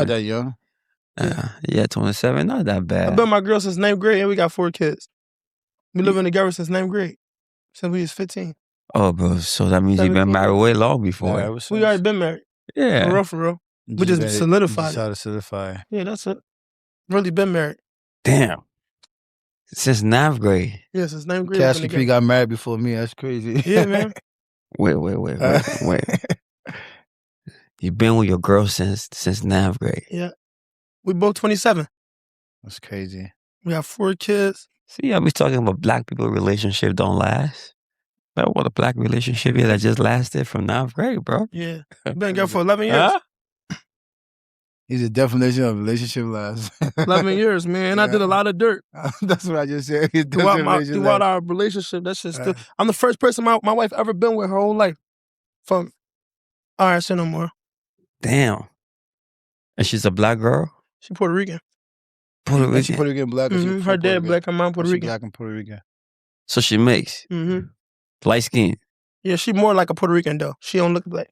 Not that young. Yeah, 27, not that bad. I've been with my girl since 9th grade and we got 4 kids. We living together since 9th grade. Since we was 15. Oh, bro, so that means you've been married way long before. Yeah, We already been married. Yeah. For real. We just solidified it. Solidify. Yeah, that's it. Really been married. Damn. Since 9th grade. Yeah, since 9th grade. Cash Capri got married before me. That's crazy. Yeah, man. Wait. You've been with your girl since 9th grade. Yeah. We both 27. That's crazy. We have 4 kids. See, I be talking about black people relationship don't last. But what a black relationship is that just lasted from 9th grade, bro. Yeah. Been together for 11 years. He's a definition of relationship last. 11 years, man. I did a lot of dirt. That's what I just said. Throughout our relationship, that's just still. I'm the first person my wife ever been with her whole life. All right, say no more. Damn. And she's a black girl? She Puerto Rican. Puerto Rican? She Puerto Rican black? Mm-hmm. Her dad black, her mom Puerto Rican. Black and Puerto Rican. So she mixed? Mm-hmm. Light skin? Yeah, she more like a Puerto Rican though. She don't look black.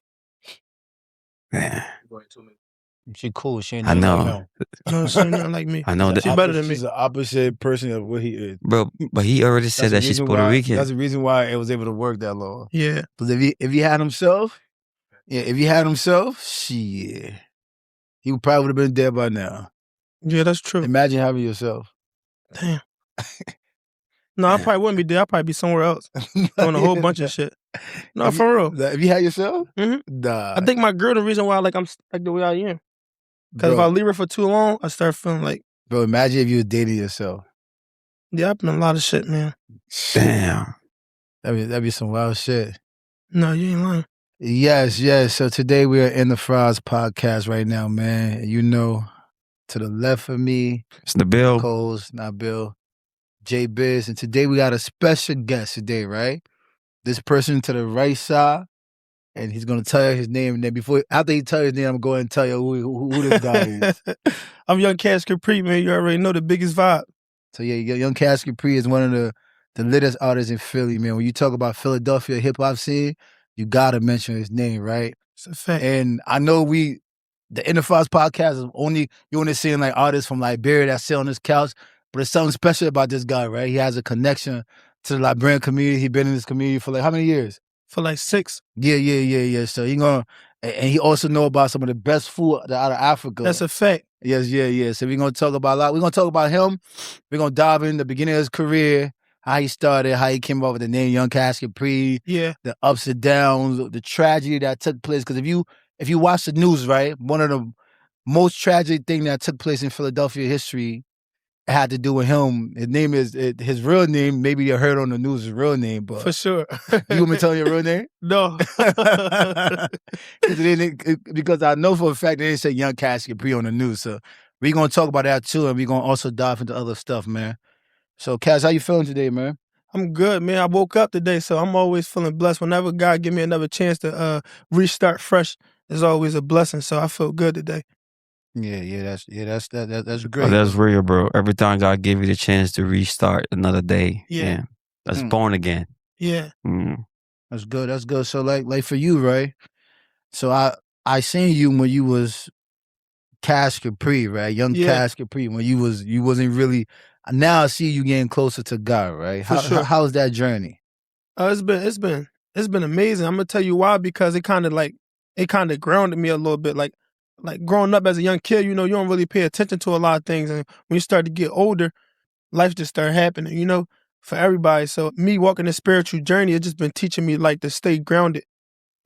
Man. She cool. She ain't I know. Like no, she's not like me. I know. She's better than me. She's the opposite person of what he is. Bro, but he already said that she's Puerto Rican. That's the reason why it was able to work that long. Yeah. Because if he had himself, shit, he probably would have been dead by now. Yeah, that's true. Imagine having yourself. Damn. No, I probably wouldn't be there. I'd probably be somewhere else doing a whole bunch of shit. No, for real. If you had yourself? Mm-hmm. Nah. I think my girl, the reason why I'm like the way I am. Because if I leave her for too long, I start feeling like... Bro, imagine if you were dating yourself. Yeah, I've been a lot of shit, man. Damn. That'd be some wild shit. No, you ain't lying. Yes. So today we are in the Fries podcast right now, man. You know, to the left of me, it's Nabil. Coles, Nabil, J Biz, and today we got a special guest today, right? This person to the right side, and he's gonna tell you his name, and then after he tells you his name, I'm going to go ahead and tell you who this guy is. I'm Young Cash Capri, man. You already know the biggest vibe. So yeah, Young Cash Capri is one of the latest artists in Philly, man. When you talk about Philadelphia hip hop scene, you gotta mention his name, right? It's a fact. And I know the Enterprise podcast is you're only seeing like artists from Liberia that sit on this couch, but there's something special about this guy, right? He has a connection to the Liberian community. He's been in this community for like how many years? For like 6. Yeah. So and he also know about some of the best food out of Africa. That's a fact. Yes. So we're gonna talk about a lot. We're gonna talk about him. We're gonna dive in the beginning of his career, how he started, how he came up with the name Young Cash Capri, yeah, the ups and downs, the tragedy that took place. Because if you watch the news, right, one of the most tragic thing that took place in Philadelphia history had to do with him. His name is his real name. Maybe you heard on the news his real name, but for sure. You want me to tell you your real name? No, because I know for a fact they didn't say Young Cash Capri on the news. So we're gonna talk about that too, and we're gonna also dive into other stuff, man. So, Cash, how you feeling today, man? I'm good, man. I woke up today, so I'm always feeling blessed. Whenever God give me another chance to restart fresh, it's always a blessing. So I feel good today. Yeah, that's great. Oh, that's real, bro. Every time God gave you the chance to restart another day, yeah, that's born again. Yeah, that's good. So like for you, right? So I seen you when you was Cash Capri, right? Young Cash Capri, when you wasn't really. Now I see you getting closer to God, right? How's that journey? It's been amazing. I'm gonna tell you why, because it kind of grounded me a little bit. Like growing up as a young kid, you don't really pay attention to a lot of things, and when you start to get older, life just started happening, for everybody. So me walking this spiritual journey, it's just been teaching me like to stay grounded,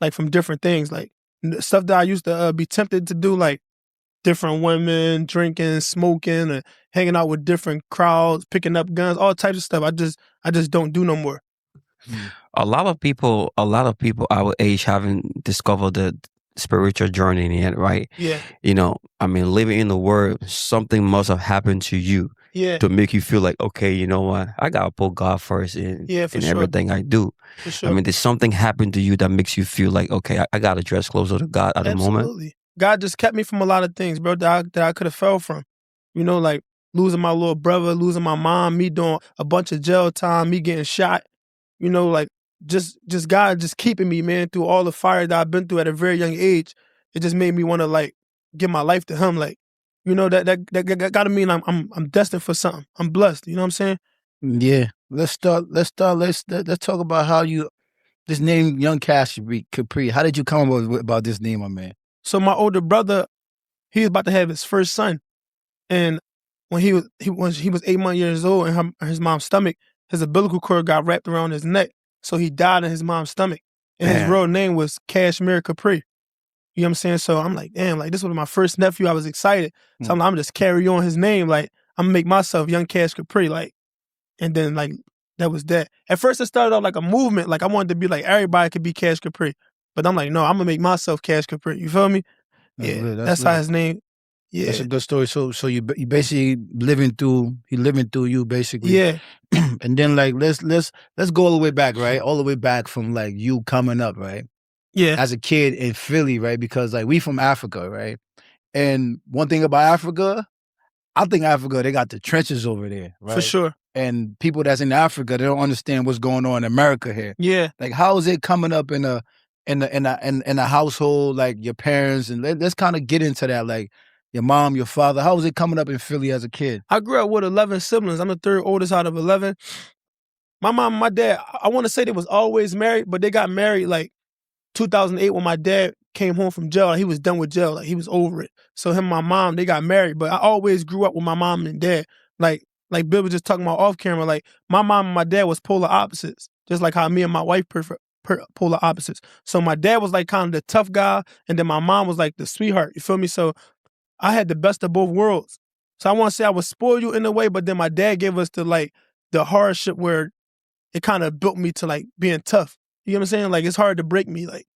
like from different things, like stuff that I used to be tempted to do, like different women, drinking, smoking, and hanging out with different crowds, picking up guns, all types of stuff. I just don't do no more. A lot of people our age haven't discovered the spiritual journey yet, right? Yeah. Living in the world, something must have happened to you to make you feel like, okay, you know what? I gotta put God first in everything I do. For sure. There's something happened to you that makes you feel like, okay, I gotta dress closer to God at the moment. Absolutely. God just kept me from a lot of things, bro, that I could have fell from. Like losing my little brother, losing my mom, me doing a bunch of jail time, me getting shot. Like just God just keeping me, man, through all the fire that I've been through at a very young age. It just made me want to give my life to him. Like, you know, that gotta mean I'm destined for something. I'm blessed. You know what I'm saying? Yeah. Let's talk about how you this name Young Cash Capri. How did you come up about this name, my man? So my older brother, he was about to have his first son, and when he was 8 years old, and his mom's stomach, his umbilical cord got wrapped around his neck, so he died in his mom's stomach. And his real name was Cash Capri. You know what I'm saying? So I'm like, damn, like this was my first nephew. I was excited. So I'm gonna just carry on his name. Like I'm gonna make myself Young Cash Capri. Like, and then like that was that. At first it started off like a movement. Like I wanted to be like everybody could be Cash Capri. But I'm like, no, I'm gonna make myself Cash Capri. You feel me? That's how his name. Yeah. That's a good story. So you basically living through you basically. Yeah. And then like let's go all the way back, right? All the way back from like you coming up, right? Yeah. As a kid in Philly, right? Because like we from Africa, right? And one thing about Africa, I think Africa, they got the trenches over there, right? For sure. And people that's in Africa, they don't understand what's going on in America here. Yeah. Like how is it coming up in a household, like your parents, and let's kind of get into that, like your mom, your father. How was it coming up in Philly as a kid? I grew up with 11 siblings. I'm the third oldest out of 11. My mom and my dad, I want to say they was always married, but they got married like 2008 when my dad came home from jail. Like, he was done with jail. Like he was over it. So him and my mom, they got married. But I always grew up with my mom and dad. Like Bill was just talking about off camera. Like my mom and my dad was polar opposites, just like how me and my wife polar opposites. So my dad was like kind of the tough guy, and then my mom was like the sweetheart. You feel me? So I had the best of both worlds. So I want to say I was spoiled in a way, but then my dad gave us the hardship where it kind of built me to like being tough. You know what I'm saying? Like it's hard to break me. Like,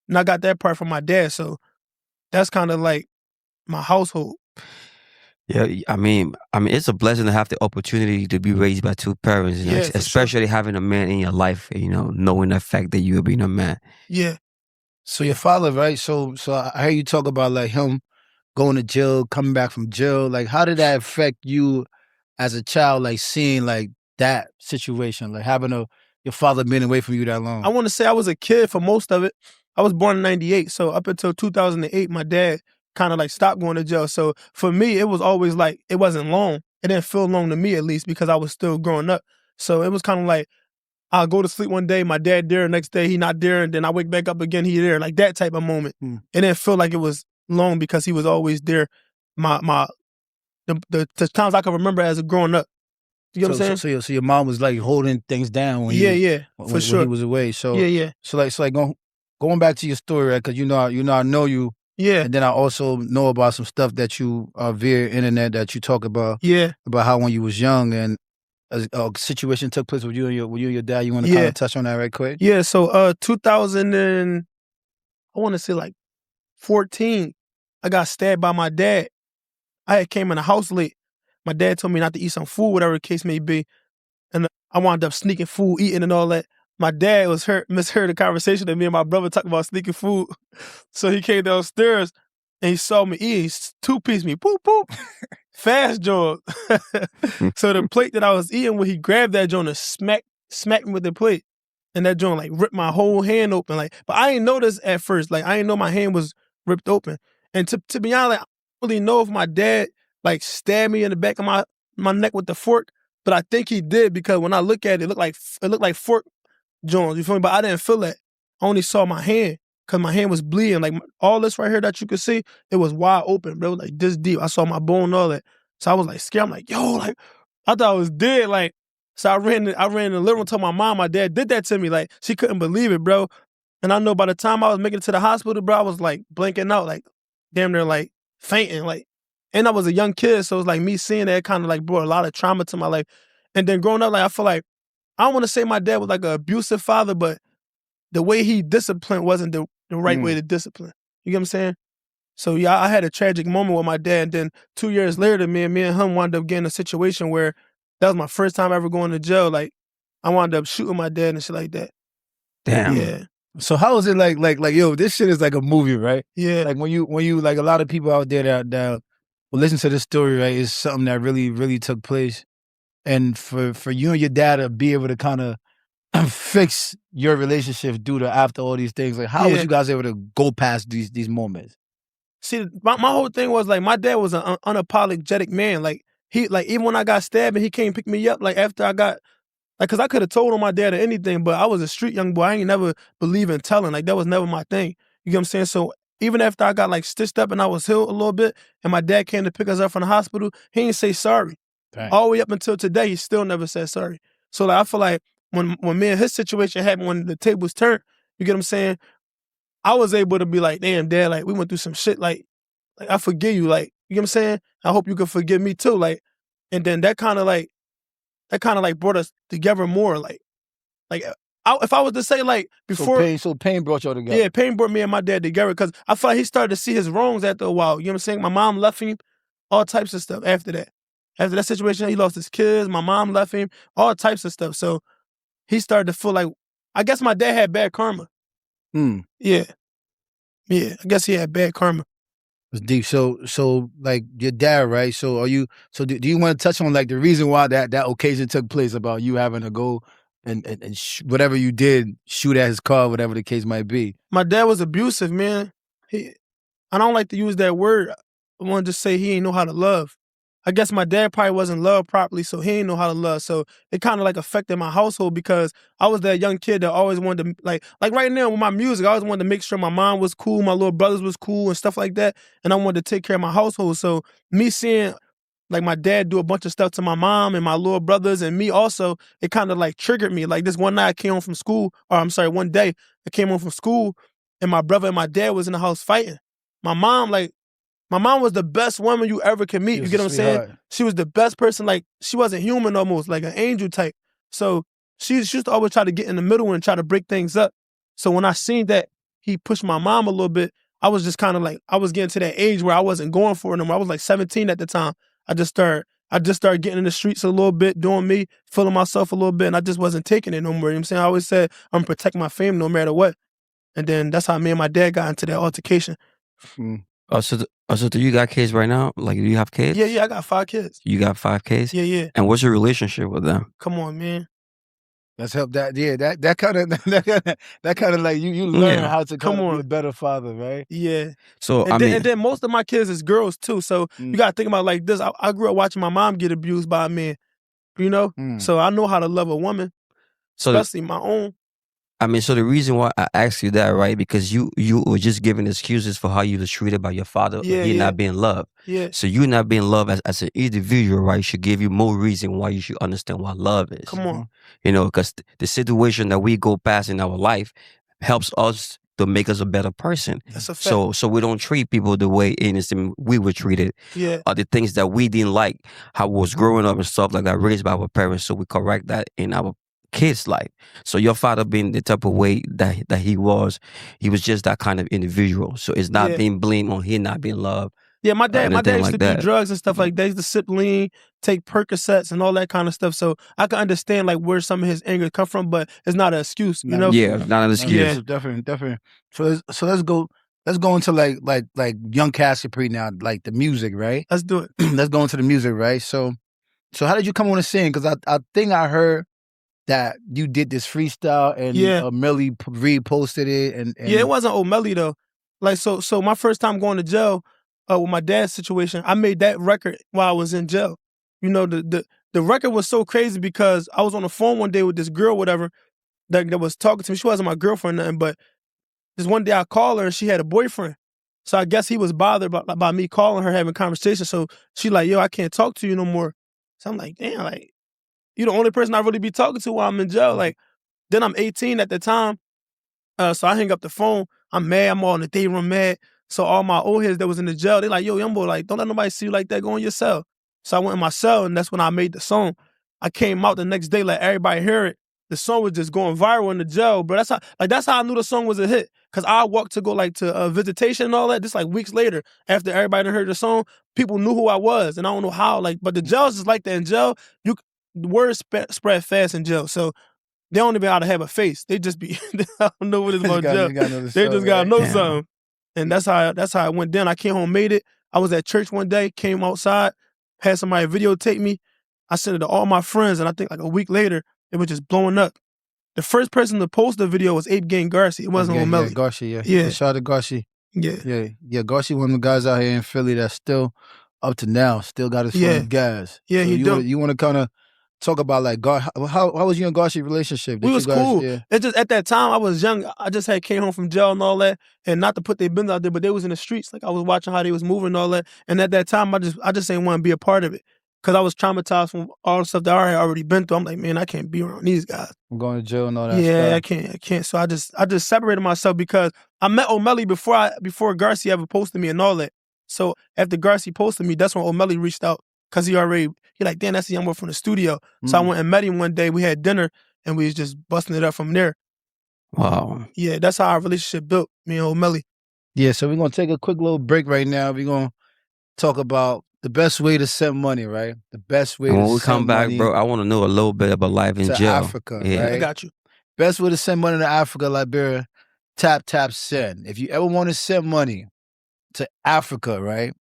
and I got that part from my dad. So that's kind of like my household. Yeah, I mean, it's a blessing to have the opportunity to be raised by two parents, you know, Yeah, especially having a man in your life, you know, knowing the fact that you're being a man. Yeah. So your father, right? So I hear you talk about like him going to jail, coming back from jail. Like, how did that affect you as a child? Like seeing like that situation, like having your father being away from you that long. I want to say I was a kid for most of it. I was born in 98, so up until 2008, my dad kind of like stopped going to jail. So for me, it was always like it wasn't long. It didn't feel long to me, at least, because I was still growing up. So it was kind of like I'll go to sleep one day, my dad there, next day he not there, and then I wake back up again, he there, like that type of moment. It didn't feel like it was long because he was always there. The times I can remember as a growing up. You know what I'm saying? So your mom was like holding things down when for sure. When he was away. So yeah. So like going back to your story, right? Because I know you. Yeah. And then I also know about some stuff that you via internet that you talk about. Yeah. About how when you was young and a situation took place with you and your dad. You want to kind of touch on that right quick? Yeah. So 2000 and I want to say like 14, I got stabbed by my dad. I had came in the house late. My dad told me not to eat some food, whatever the case may be. And I wound up sneaking food, eating and all that. My dad misheard the conversation that me and my brother talked about sneaking food. So he came downstairs and he saw me eat. He two-pieced me, poop, poop. Fast jaw. So the plate that I was eating, when he grabbed that joint and smacked me with the plate. And that joint like ripped my whole hand open. Like, but I didn't know this at first. Like I didn't know my hand was ripped open. And to be honest, like, I don't really know if my dad like stabbed me in the back of my neck with the fork, but I think he did because when I look at it, it looked like fork joints. You feel me? But I didn't feel that. I only saw my hand because my hand was bleeding. Like all this right here that you could see, it was wide open, bro. Like this deep. I saw my bone and all that. So I was like scared. I'm like, yo, like I thought I was dead. Like so I ran in the living room, told my mom my dad did that to me. Like she couldn't believe it, bro. And I know by the time I was making it to the hospital, bro, I was like blinking out, like damn near like fainting, like. And I was a young kid, so it was like me seeing that kind of like brought a lot of trauma to my life. And then growing up, like I feel like I don't want to say my dad was like an abusive father, but the way he disciplined wasn't the right way to discipline. You get what I'm saying? So yeah, I had a tragic moment with my dad. And then 2 years later, me and him wound up getting a situation where that was my first time ever going to jail. Like I wound up shooting my dad and shit like that. Damn. Yeah. So how is it like yo, this shit is like a movie, right? Yeah. Like when you like a lot of people out there that will listen to this story, right, is something that really, really took place. And for you and your dad to be able to kind of fix your relationship due to after all these things, like how was you guys able to go past these moments? See, my whole thing was like my dad was an unapologetic man. Like even when I got stabbed and he came pick me up, like after I got cause I could have told on my dad or anything, but I was a street young boy. I ain't never believe in telling. Like that was never my thing. You get what I'm saying? So even after I got like stitched up and I was healed a little bit, and my dad came to pick us up from the hospital, he didn't say sorry. Dang. All the way up until today, he still never said sorry. So like I feel like when me and his situation happened, when the tables turned, you get what I'm saying? I was able to be like, damn, Dad, like we went through some shit. Like I forgive you. Like, you know what I'm saying? I hope you can forgive me too. Like, and then that kind of like brought us together more. Like if I was to say like before, so pain brought y'all together. Yeah, pain brought me and my dad together because I felt like he started to see his wrongs after a while. You know what I'm saying? My mom left him, all types of stuff after that. After that situation, he lost his kids. My mom left him, all types of stuff. So he started to feel like, I guess my dad had bad karma. Yeah. I guess he had bad karma. It's deep. So like your dad, right? So do you want to touch on like the reason why that occasion took place about you having to go and whatever you did, shoot at his car, whatever the case might be? My dad was abusive, man. I don't like to use that word. I want to just say he ain't know how to love. I guess my dad probably wasn't loved properly, so he ain't know how to love. So it kind of like affected my household because I was that young kid that always wanted to, like right now with my music, I always wanted to make sure my mom was cool, my little brothers was cool and stuff like that. And I wanted to take care of my household. So me seeing like my dad do a bunch of stuff to my mom and my little brothers and me also, it kind of like triggered me. Like this one night I came home from school, one day I came home from school and my brother and my dad was in the house fighting. My mom was the best woman you ever could meet. You get what I'm saying? She was the best person. Like, she wasn't human almost, like an angel type. So she used to always try to get in the middle and try to break things up. So when I seen that he pushed my mom a little bit, I was just kind of like, I was getting to that age where I wasn't going for it anymore. I was like 17 at the time. I just started getting in the streets a little bit, doing me, feeling myself a little bit, and I just wasn't taking it no more. You know what I'm saying? I always said, I'm gonna protect my family no matter what. And then that's how me and my dad got into that altercation. So do you got kids right now? Like, do you have kids? Yeah, I got 5 kids. You got 5 kids? Yeah. And what's your relationship with them? Come on, man. Let's help that. Yeah, that kind of like you learn how to be a better father, right? Yeah. So and then most of my kids is girls too. So you gotta think about it like this. I grew up watching my mom get abused by a man, you know? So I know how to love a woman, especially my own. I mean, so the reason why I asked you that, right? Because you were just giving excuses for how you was treated by your father, not being loved. Yeah. So you not being loved as an individual, right, should give you more reason why you should understand what love is. Come on. You know, because the situation that we go past in our life helps us to make us a better person. That's a fact. So we don't treat people the way innocent we were treated. Yeah. The things that we didn't like, how we was growing up and stuff like that, raised by our parents. So we correct that in our kid's life. So your father being the type of way that he was just that kind of individual. So it's not being blamed on him not being loved. Yeah, my dad used to do drugs and stuff like that. He used to sip lean, take Percocets and all that kind of stuff. So I can understand like where some of his anger come from, but it's not an excuse, you know? Yeah, not an excuse. Yeah, definitely. So let's go into like young Cash Capri now, like the music, right? Let's do it. Let's go into the music, right? So how did you come on the scene? Because I think I heard that you did this freestyle and Millie reposted it and yeah, it wasn't O'Malley though. Like so my first time going to jail with my dad's situation, I made that record while I was in jail. You know, the record was so crazy because I was on the phone one day with this girl, whatever, that was talking to me. She wasn't my girlfriend or nothing, but this one day I called her and she had a boyfriend. So I guess he was bothered by me calling her, having conversation. So she like, yo, I can't talk to you no more. So I'm like, damn, like, you the only person I really be talking to while I'm in jail. Like, then I'm 18 at the time. So I hang up the phone. I'm mad. I'm all in the day room mad. So all my old heads that was in the jail, they like, yo, young boy, like, don't let nobody see you like that. Go in your cell. So I went in my cell, and that's when I made the song. I came out the next day, like everybody hear it. The song was just going viral in the jail, bro. That's how I knew the song was a hit. Cause I walked to go like to visitation and all that. Just like weeks later, after everybody heard the song, people knew who I was, and I don't know how. Like, but the jail's just like that in jail. The word spread fast in jail, so they don't even know how to have a face. They just be, I don't know what it's about jail. They just gotta know something, and that's how it went down. I came home, made it. I was at church one day, came outside, had somebody videotape me. I sent it to all my friends, and I think like a week later, it was just blowing up. The first person to post the video was Ape Gang Garcia. It wasn't O'Malley. Garcia, yeah. Shout out to Garcia. Yeah. Garcia, one of the guys out here in Philly that's still up to now, still got his foot on the gas. Yeah, so he do. You want to kind of talk about like how was you and Garcia relationship? We was cool. Yeah. It's just at that time I was young. I just had came home from jail and all that, and not to put their business out there, but they was in the streets. Like I was watching how they was moving and all that, and at that time I just didn't want to be a part of it because I was traumatized from all the stuff that I had already been through. I'm like, man, I can't be around these guys. I'm going to jail and all that. Yeah, stuff. I can't. So I just separated myself because I met O'Malley before Garcia ever posted me and all that. So after Garcia posted me, that's when O'Malley reached out because he like, damn, that's the young boy from the studio. So I went and met him one day. We had dinner and we was just busting it up from there. Wow. Yeah, that's how our relationship built, me and O'Malley. Yeah, so we're gonna take a quick little break right now. We're gonna talk about the best way to send money, right? The best way. And when we come back, bro, I want to know a little bit about life in jail. Africa, right? I got you. Best way to send money to Africa, Liberia, tap send. If you ever want to send money to Africa, right?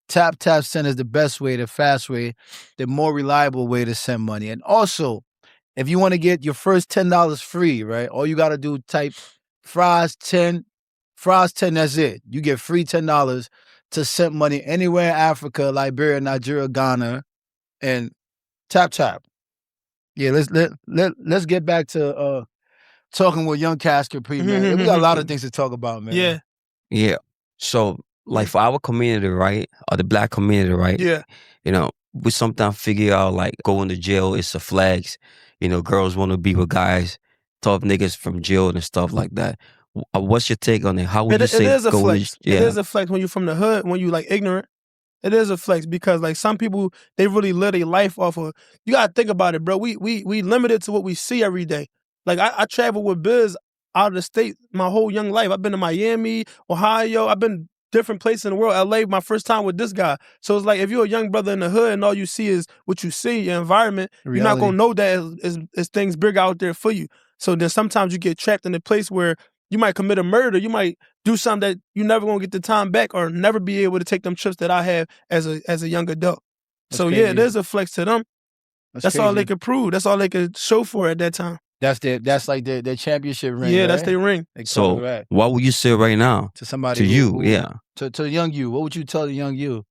Tap send is the best way, the fast way, the more reliable way to send money. And also, if you want to get your first $10 free, right? All you got to do, type fries 10, that's it. You get free $10 to send money anywhere in Africa, Liberia, Nigeria, Ghana, and tap. Yeah, let's get back to talking with young Cash Capri, man. We got a lot of things to talk about, man. Yeah. So, like for our community, right, or the black community, right? Yeah. You know, we sometimes figure out like going to jail is a flex. You know, girls want to be with guys, tough niggas from jail and stuff like that. What's your take on it? How would you say it is a flex? Yeah. It is a flex when you're from the hood, when you like ignorant. It is a flex because like some people, they really live their life off of, you gotta think about it, bro. We limited to what we see every day. Like I travel with Biz out of the state my whole young life. I've been to Miami, Ohio, I've been different places in the world. LA, my first time with this guy. So it's like if you're a young brother in the hood and all you see is what you see, your environment, you're not gonna know that is things big out there for you. So then sometimes you get trapped in a place where you might commit a murder. You might do something that you never gonna get the time back or never be able to take them trips that I have as a young adult. That's crazy. Yeah, there's a flex to them. That's all they could prove. That's all they could show for at that time. That's like their championship ring. Yeah, right? That's their ring. So what would you say right now to somebody to you? Yeah, to the young you. What would you tell the young you?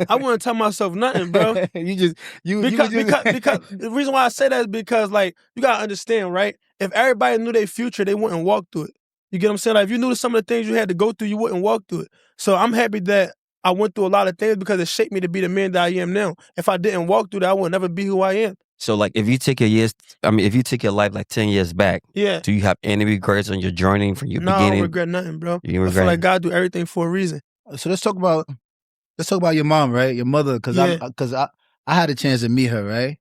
I wouldn't tell myself nothing, bro. Because the reason why I say that is because like you gotta understand, right? If everybody knew their future, they wouldn't walk through it. You get what I'm saying? Like if you knew some of the things you had to go through, you wouldn't walk through it. So I'm happy that I went through a lot of things because it shaped me to be the man that I am now. If I didn't walk through that, I would never be who I am. So like if you take your life like 10 years back, do you have any regrets on your journey from your beginning? No, I don't regret nothing, bro. You regret? I feel like God do everything for a reason. So let's talk about your mom, right? Your mother, because I had a chance to meet her, right?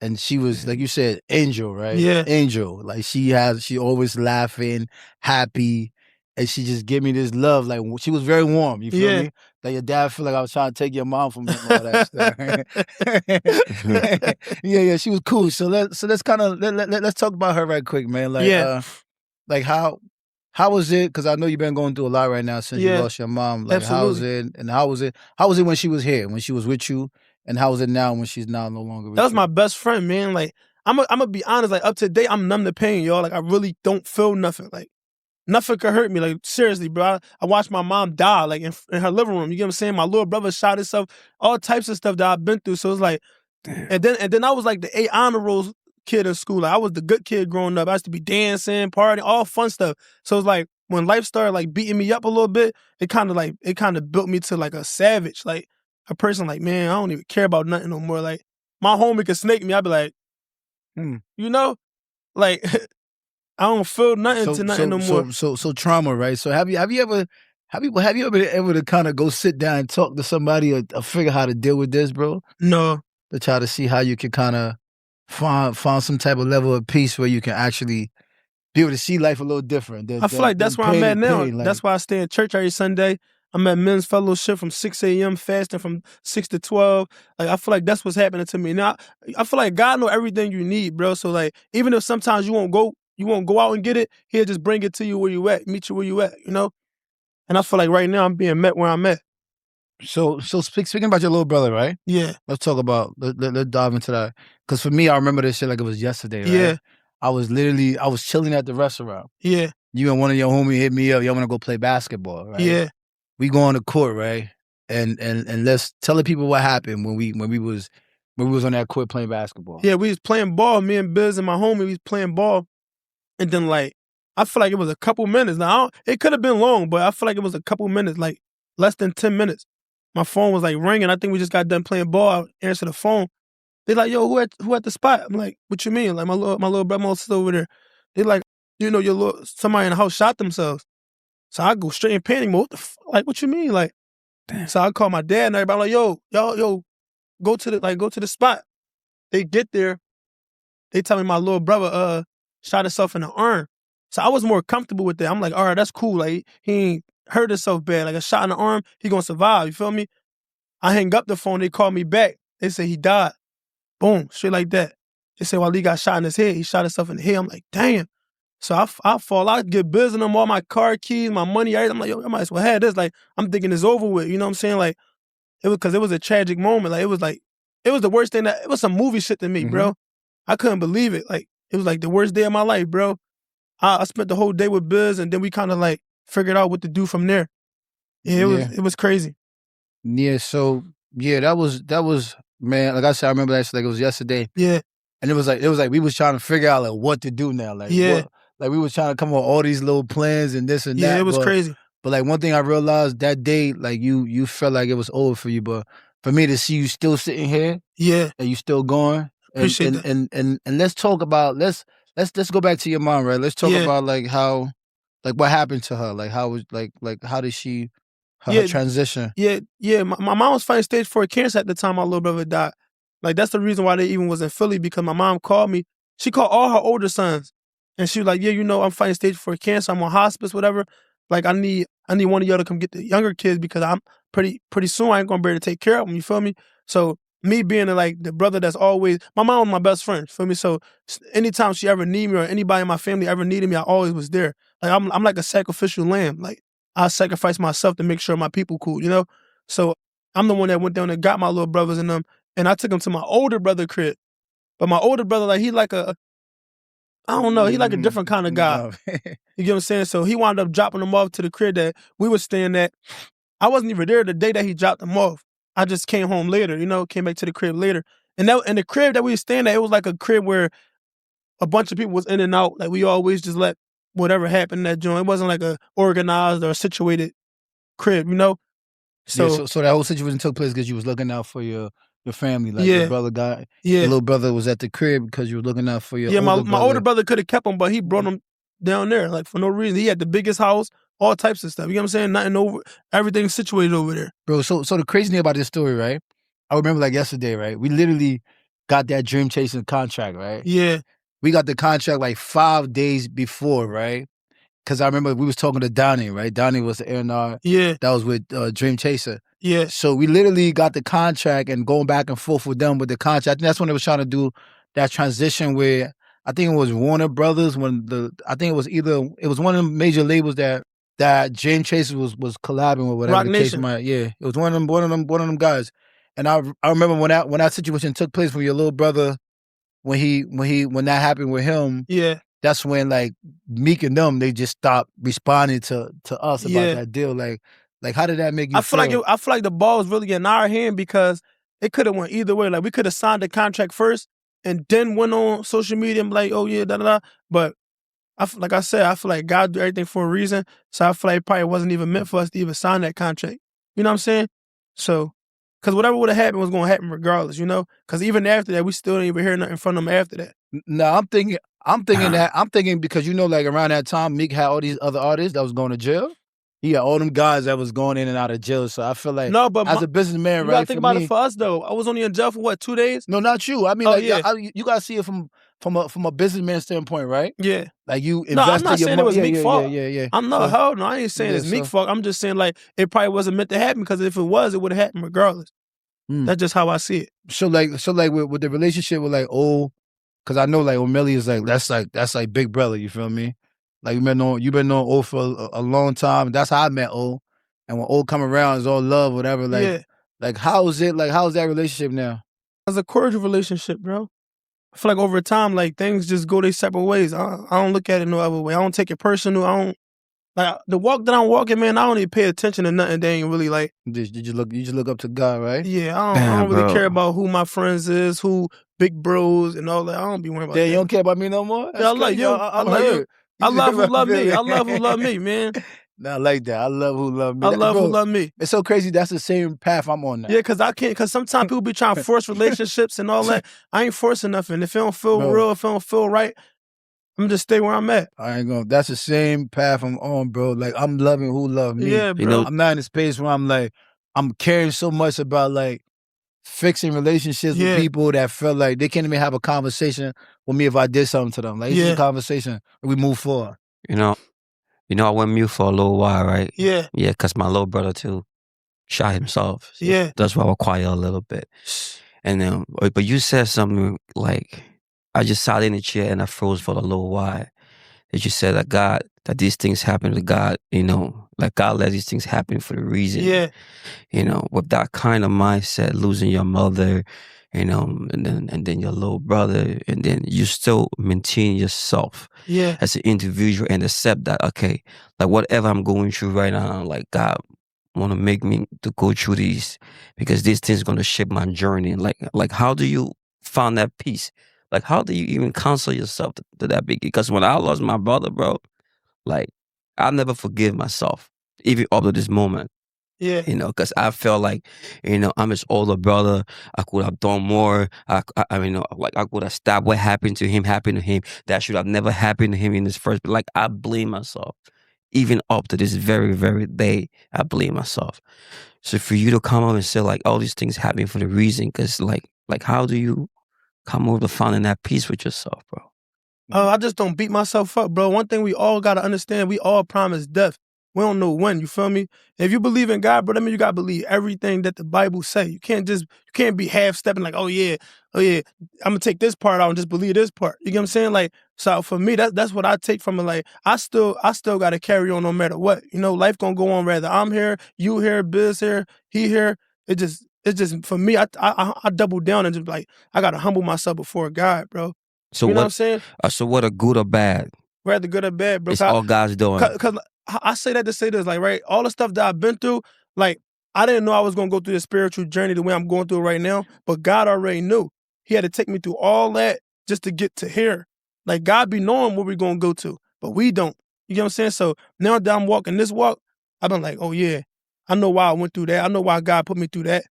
And she was, like you said, angel, right? Yeah. Angel. Like she always laughing, happy, and she just gave me this love. Like she was very warm, you feel me? Like your dad feel like I was trying to take your mom from him and all that stuff. Yeah, she was cool. So let's kind of let's talk about her right quick, man. Like like how was it? Because I know you've been going through a lot right now since you lost your mom. Like absolutely. how was it? And how was it when she was here, when she was with you? And how is it now when she's now no longer with you? That was my best friend, man. Like, I'm gonna be honest, like up to date, I'm numb to pain, y'all. Like I really don't feel nothing. Like nothing could hurt me. Like seriously, bro. I watched my mom die, like in her living room. You get what I'm saying? My little brother shot himself, all types of stuff that I've been through. So it's like, and then I was like the 8 honor roll kid in school. Like I was the good kid growing up. I used to be dancing, partying, all fun stuff. So it's like when life started like beating me up a little bit, it kind of built me to like a savage, like a person like, man, I don't even care about nothing no more. Like my homie could snake me, I'd be like, you know, like I don't feel nothing to nothing no more. So trauma, right? So have you ever been able to kind of go sit down and talk to somebody or figure how to deal with this, bro? No. To try to see how you can kind of find some type of level of peace where you can actually be able to see life a little different. I feel like that's where I'm at now. That's why I stay in church every Sunday. I'm at men's fellowship from 6 a.m. fasting from 6 to 12. Like I feel like that's what's happening to me now. I feel like God know everything you need, bro. So like even if sometimes you won't go out and get it, He'll just bring it to you where you at, meet you where you at, you know. And I feel like right now I'm being met where I'm at. So speaking about your little brother, right? Yeah. Let's talk about let's dive into that. Because for me, I remember this shit like it was yesterday. Right? Yeah. I was chilling at the restaurant. Yeah. you and one of your homies hit me up. Y'all want to go play basketball, right? Yeah. We go on the court, right? And let's tell the people what happened when we was on that court playing basketball. Yeah, we was playing ball. Me and Biz and my homie, we was playing ball. And then, like, I feel like it was a couple minutes. Now, it could have been long, but I feel like it was a couple minutes, like less than 10 minutes. My phone was like ringing. I think we just got done playing ball. I answered the phone. They like, yo, who at the spot? I'm like, what you mean? Like, my little brother, my little sister over there. They like, you know, somebody in the house shot themselves. So I go straight in panic mode. Like, what you mean? Like, damn. So I call my dad and everybody. I'm like, yo, y'all, go to the spot. They get there. They tell me my little brother shot himself in the arm. So I was more comfortable with that. I'm like, all right, that's cool. Like, he ain't hurt himself bad. Like, a shot in the arm, he gonna survive. You feel me? I hang up the phone. They call me back. They say he died. Boom, straight like that. They say, well, he got shot in his head. He shot himself in the head. I'm like, damn. So I fall out, get busy them, all my car keys, my money, everything. I'm like, yo, I might as well have this. Like, I'm thinking it's over with. You know what I'm saying? Like, because it was a tragic moment. Like, it was the worst thing it was some movie shit to me, bro. I couldn't believe it. Like, it was like the worst day of my life, bro. I spent the whole day with Biz, and then we kind of like figured out what to do from there. Yeah, it was crazy. Yeah, so yeah, that was man. Like I said, I remember that like it was yesterday. Yeah, and it was like we was trying to figure out like what to do now. Like like we was trying to come up with all these little plans and this and that. Yeah, it was crazy. But like one thing I realized that day, like you felt like it was over for you, but for me to see you still sitting here, and you still going, appreciate that. And let's talk about let's go back to your mom, right? Let's talk about like how, like what happened to her, like how was like how did she her transition? Yeah. My mom was fighting stage 4 cancer at the time my little brother died. Like, that's the reason why they even was in Philly, because my mom called me. She called all her older sons, and she was like, yeah, you know, I'm fighting stage 4 cancer. I'm on hospice, whatever. Like, I need one of y'all to come get the younger kids, because I'm pretty soon I ain't gonna be able to take care of them. You feel me? So me being like the brother that's always, my mom was my best friend. Feel me? So anytime she ever need me, or anybody in my family ever needed me, I always was there. Like, I'm like a sacrificial lamb. Like, I sacrifice myself to make sure my people cool, you know? So I'm the one that went down and got my little brothers and them, and I took them to my older brother crib. But my older brother, like, he like I don't know, he like a different kind of guy. You get what I'm saying? So he wound up dropping them off to the crib that we were staying at. I wasn't even there the day that he dropped them off. I just came home later, you know, came back to the crib later. And the crib that we were staying at, it was like a crib where a bunch of people was in and out. Like, we always just let whatever happened in that joint. It wasn't like a organized or situated crib, you know? So that whole situation took place because you was looking out for your family. Like, your brother got, your little brother was at the crib because you were looking out for your older brother. My older brother could have kept him, but he brought him down there, like, for no reason. He had the biggest house, all types of stuff. You know what I'm saying? Nothing over, everything situated over there. Bro, so the crazy thing about this story, right? I remember like yesterday, right? We literally got that Dream Chasing contract, right? Yeah. We got the contract like 5 days before, right? Because I remember we was talking to Donnie, right? Donnie was the A&R that was with Dream Chaser. Yeah. So we literally got the contract and going back and forth with them with the contract. I think that's when they was trying to do that transition where I think it was Warner Brothers I think it was one of the major labels that Dream Chaser was collabing with, whatever Rock the case Nation. might. Yeah, it was one of them guys. And I remember when that situation took place with your little brother, when that happened with him. Yeah. That's when like Meek and them, they just stopped responding to us about that deal. Like how did that make you feel? I feel like the ball was really in our hand, because it could have went either way. Like, we could have signed the contract first and then went on social media and be like, oh yeah, da da da. But like I said, I feel like God do everything for a reason. So I feel like it probably wasn't even meant for us to even sign that contract. You know what I'm saying? So, because whatever would have happened was going to happen regardless, you know? Because even after that, we still didn't even hear nothing from them after that. No, I'm thinking because, you know, like around that time, Meek had all these other artists that was going to jail. He had all them guys that was going in and out of jail. So I feel like, as a businessman, you right? Gotta think about it for us though. I was only in jail for what, 2 days? No, not you. I mean, you gotta see it from a businessman standpoint, right? Yeah. Like, you invested. No, I'm not saying it was Meek's fault. Yeah. I'm not. Hell no, I ain't saying it's Meek's fault. I'm just saying, like, it probably wasn't meant to happen, because if it was, it would have happened regardless. That's just how I see it. So like with the relationship with like old, because I know like O'Malley is like that's like big brother. You feel me? Like you've been knowing O for a long time. That's how I met O. And when O come around, it's all love, whatever. Like, like how's that relationship now? It's a cordial relationship, bro. I feel like over time, like things just go their separate ways. I don't look at it no other way. I don't take it personal. I don't like the walk that I'm walking, man. I don't even pay attention to nothing. They ain't really like. You just look up to God, right? Yeah, I Damn, don't really bro. care about who my friends is, who big bros and all that. I don't be worrying about Damn, that. you don't care about me no more? Yeah, I like you. I like you. I love who love me. I love who love me, man. Nah, I like that. I love who love me. I love who love me. It's so crazy. That's the same path I'm on now. Yeah, because sometimes people be trying to force relationships and all that. I ain't forcing nothing. If it don't feel real, if it don't feel right, I'm just stay where I'm at. I ain't gonna. That's the same path I'm on, bro. Like I'm loving who love me. Yeah, bro. I'm not in a space where I'm like, I'm caring so much about like fixing relationships with people that felt like they can't even have a conversation with me if I did something to them. Like it's a conversation and we move forward. You know, I went mute for a little while, right? Yeah. Yeah, because my little brother too shot himself. So Yeah. that's why I was quiet a little bit. And then, but you said something like, I just sat in the chair and I froze for a little while. That you said that these things happen to God, like God let these things happen for a reason. Yeah. With that kind of mindset, losing your mother, and then your little brother, and then you still maintain yourself as an individual and accept that, okay, like whatever I'm going through right now, like God want to make me to go through these because these things going to shape my journey. Like how do you find that peace? Like how do you even counsel yourself to that big? Because when I lost my brother, bro, like I'll never forgive myself even up to this moment. Yeah. Because I felt like, I'm his older brother. I could have done more. I could have stopped what happened to him. That should have never happened to him in this first. But like, I blame myself. Even up to this very, very day, I blame myself. So for you to come up and say like, all these things happen for the reason, because like how do you come over to finding that peace with yourself, bro? I just don't beat myself up, bro. One thing we all got to understand, we all promise death. We don't know when, you feel me? If you believe in God, bro, that means you got to believe everything that the Bible say. You can't be half-stepping like, oh yeah, I'm going to take this part out and just believe this part. You get what I'm saying? Like, so for me, that's what I take from it. Like, I still got to carry on no matter what. Life going to go on whether I'm here, you here, Biz here, he here. It's just, for me, I double down and just like, I got to humble myself before God, bro. So you know what I'm saying? So whether good or bad? Whether good or bad, bro. It's all God's doing. Because I say that to say this, like, right, all the stuff that I've been through, like, I didn't know I was going to go through this spiritual journey the way I'm going through right now, but God already knew. He had to take me through all that just to get to here. Like, God be knowing where we're going to go to, but we don't. You get what I'm saying? So now that I'm walking this walk, I've been like, oh, yeah, I know why I went through that. I know why God put me through that.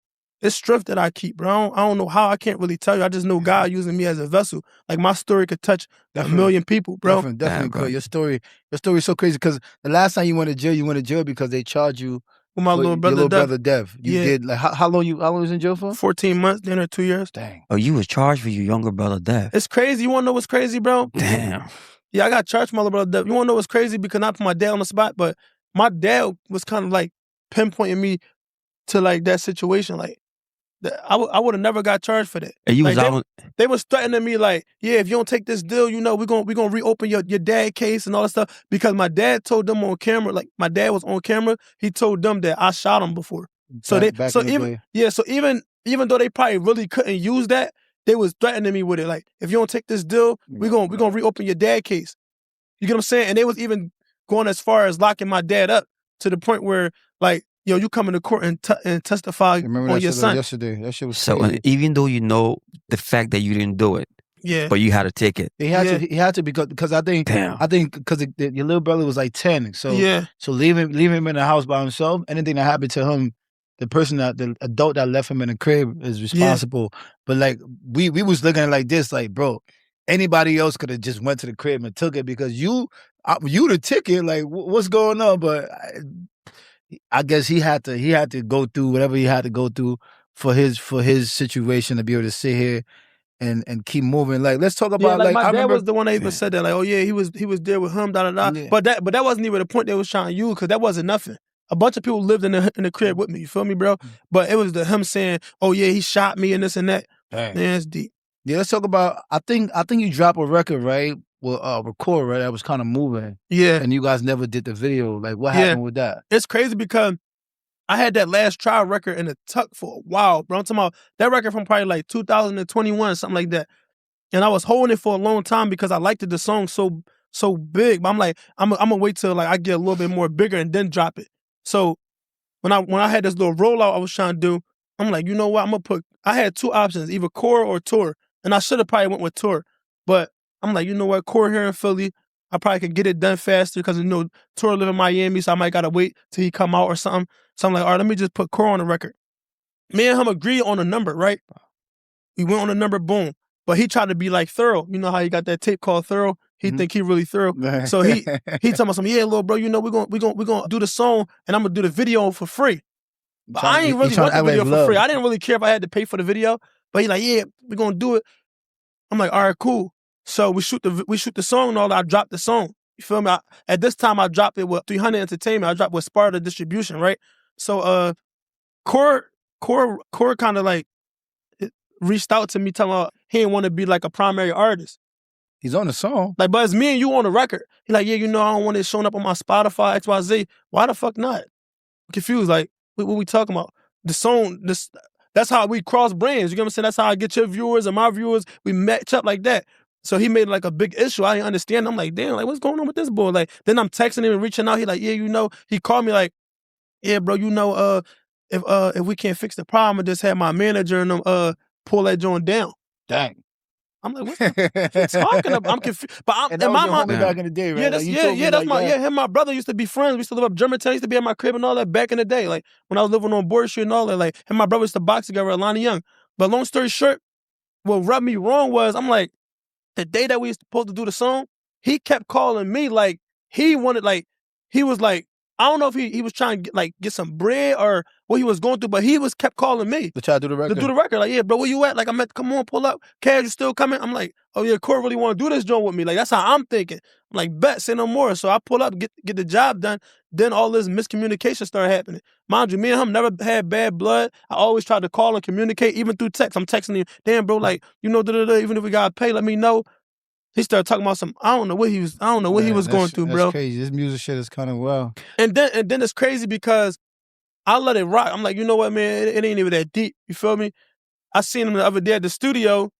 It's strength that I keep, bro. I don't know how. I can't really tell you. I just know God using me as a vessel. Like, my story could touch a million people, bro. Definitely could. Your story is so crazy because the last time you went to jail because they charged you with my little brother death. You did like how long you was in jail for? 14 months, then or 2 years. Dang. Oh, you was charged for your younger brother death. It's crazy. You want to know what's crazy, bro? Damn. Yeah, I got charged for my little brother death. You want to know what's crazy? Because not put my dad on the spot, but my dad was kind of like pinpointing me to like that situation. Like, I would have never got charged for that. And you was they was threatening me like, yeah, if you don't take this deal, we're gonna reopen your dad case and all that stuff. Because my dad told them on camera, like my dad was on camera, he told them that I shot him before. So even though they probably really couldn't use that, they was threatening me with it. Like, if you don't take this deal, we're gonna reopen your dad case. You get what I'm saying? And they was even going as far as locking my dad up to the point where like, yo, you come into court and testify on your son. Yesterday, that shit was so. Even though you know the fact that you didn't do it, but you had to take it. He had to because I think because your little brother was like 10, so so leave him in the house by himself. Anything that happened to him, the adult that left him in the crib is responsible. But like we was looking at it like this, like, bro, anybody else could have just went to the crib and took it because you the ticket. Like, what's going on? But I guess he had to go through whatever he had to go through for his situation to be able to sit here and keep moving. Like, let's talk about like my dad was the one that even said that. Like, oh yeah, he was there with him, da da da. But that wasn't even the point they was trying to use because that wasn't nothing. A bunch of people lived in the crib with me. You feel me, bro? But it was him saying, oh yeah, he shot me and this and that. Man, it's deep. Yeah, let's talk about. I think you dropped a record, right? Well, record, right? That was kind of moving. Yeah. And you guys never did the video. Like, what happened with that? It's crazy because I had that last trial record in the tuck for a while, bro. I'm talking about that record from probably like 2021, something like that. And I was holding it for a long time because I liked the song so big. But I'm like, I'm gonna wait till like I get a little bit more bigger and then drop it. So when I had this little rollout I was trying to do, I'm like, you know what? I had two options, either core or tour. And I should have probably went with tour. But I'm like, you know what? Core here in Philly, I probably could get it done faster because, tour live in Miami, so I might got to wait till he come out or something. So I'm like, all right, let me just put core on the record. Me and him agreed on a number, right? We went on a number, boom. But he tried to be like thorough. You know how he got that tape called Thorough? He think he really thorough. So he told me something, yeah, little bro, we're gonna do the song and I'm gonna do the video for free. But I ain't really want the video for free. I didn't really care if I had to pay for the video. But he like, yeah, we're gonna do it. I'm like, all right, cool. So we shoot the song and all that. I dropped the song. You feel me? At this time I dropped it with 300 Entertainment. I dropped with Sparta Distribution, right? So Core kind of like reached out to me telling me he didn't want to be like a primary artist. He's on the song. Like, but it's me and you on the record. He like, yeah, I don't want it showing up on my Spotify, XYZ. Why the fuck not? I'm confused. Like, what we talking about? The song, that's how we cross brands. You know what I'm saying? That's how I get your viewers and my viewers. We match up like that. So he made like a big issue. I didn't understand. I'm like, damn, like what's going on with this boy? Like, then I'm texting him and reaching out. He like, yeah, he called me like, yeah, bro, if we can't fix the problem, I just had my manager and them pull that joint down. Dang. I'm like, what the talking about? I'm confused. But and my mom back in the day, right? Him and my brother used to be friends. We used to live up Germantown. He used to be at my crib and all that back in the day. Like when I was living on Board Street and all that. Like him and my brother used to box together, Lonnie Young. But long story short, what rubbed me wrong was I'm like, the day that we were supposed to do the song, he kept calling me like he was like, I don't know if he was trying to get some bread or what he was going through, but he kept calling me. To try to do the record? To do the record. Like, yeah, bro, where you at? Like, I'm at, come on, pull up. Cash, you still coming? I'm like, oh yeah, Core really want to do this joint with me. Like, that's how I'm thinking. I'm like, bet, say no more. So I pull up, get the job done. Then all this miscommunication started happening. Mind you, me and him never had bad blood. I always tried to call and communicate, even through text. I'm texting him, damn, bro, like, even if we got to pay, let me know. He started talking about I don't know what he was going through, bro. That's crazy. This music shit is kind of wild. And then it's crazy because I let it rock. I'm like, you know what, man? It ain't even that deep. You feel me? I seen him the other day at the studio.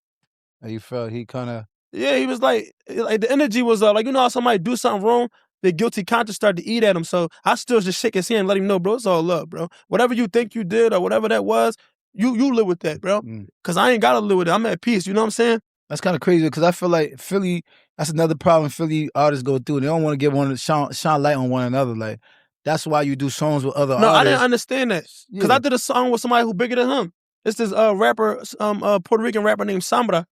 And you felt he kind of... Yeah, he was like the energy was like, how somebody do something wrong, the guilty conscience started to eat at him. So I still just shake his hand and let him know, bro, it's all love, bro. Whatever you think you did or whatever that was, you live with that, bro. Because I ain't got to live with it. I'm at peace. You know what I'm saying? That's kind of crazy because I feel like Philly, that's another problem Philly artists go through. They don't want to get shine light on one another. Like, that's why you do songs with other artists. No, I didn't understand that. Because I did a song with somebody who bigger than him. It's this rapper, Puerto Rican rapper named Sambra.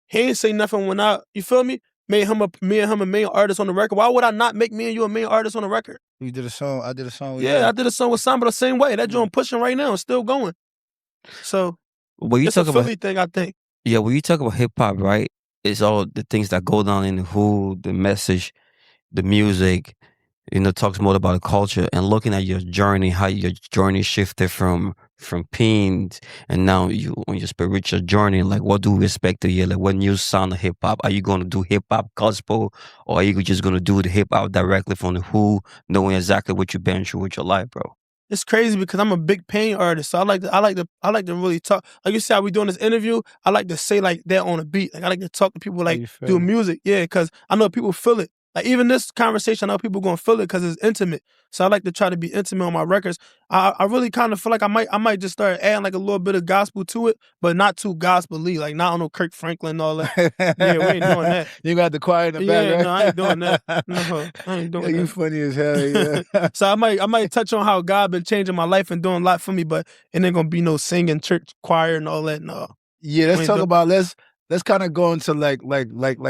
He ain't say nothing when you feel me? Me and him a main artist on the record. Why would I not make me and you a main artist on the record? You did a song, I did a song with you. Yeah, I did a song with Sambra the same way. That joint pushing right now, it's still going. So, it's a Philly thing, I think. Yeah, when you talk about hip-hop, right? It's all the things that go down in the hood, the message, the music, talks more about the culture and looking at your journey, how your journey shifted from peens and now you on your spiritual journey. Like, what do we expect to hear? Like, what new sound of hip-hop? Are you going to do hip-hop gospel or are you just going to do the hip-hop directly from the hood, knowing exactly what you've been through with your life, bro? It's crazy because I'm a big pain artist, so I like to really talk. Like you see how we doing this interview, I like to say like that on a beat. Like I like to talk to people like do music, yeah, because I know people feel it. Like even this conversation, I know people gonna feel it because it's intimate. So I like to try to be intimate on my records. I really kind of feel like I might just start adding like a little bit of gospel to it, but not too gospel-y. Like not on no Kirk Franklin and all that. Yeah, we ain't doing that. You got the choir in the back, right? No, I ain't doing that. No, I ain't doing that. You funny as hell, yeah. So I might touch on how God been changing my life and doing a lot for me, but it ain't gonna be no singing church choir and all that. No. Yeah, let's talk about Let's kind of go into like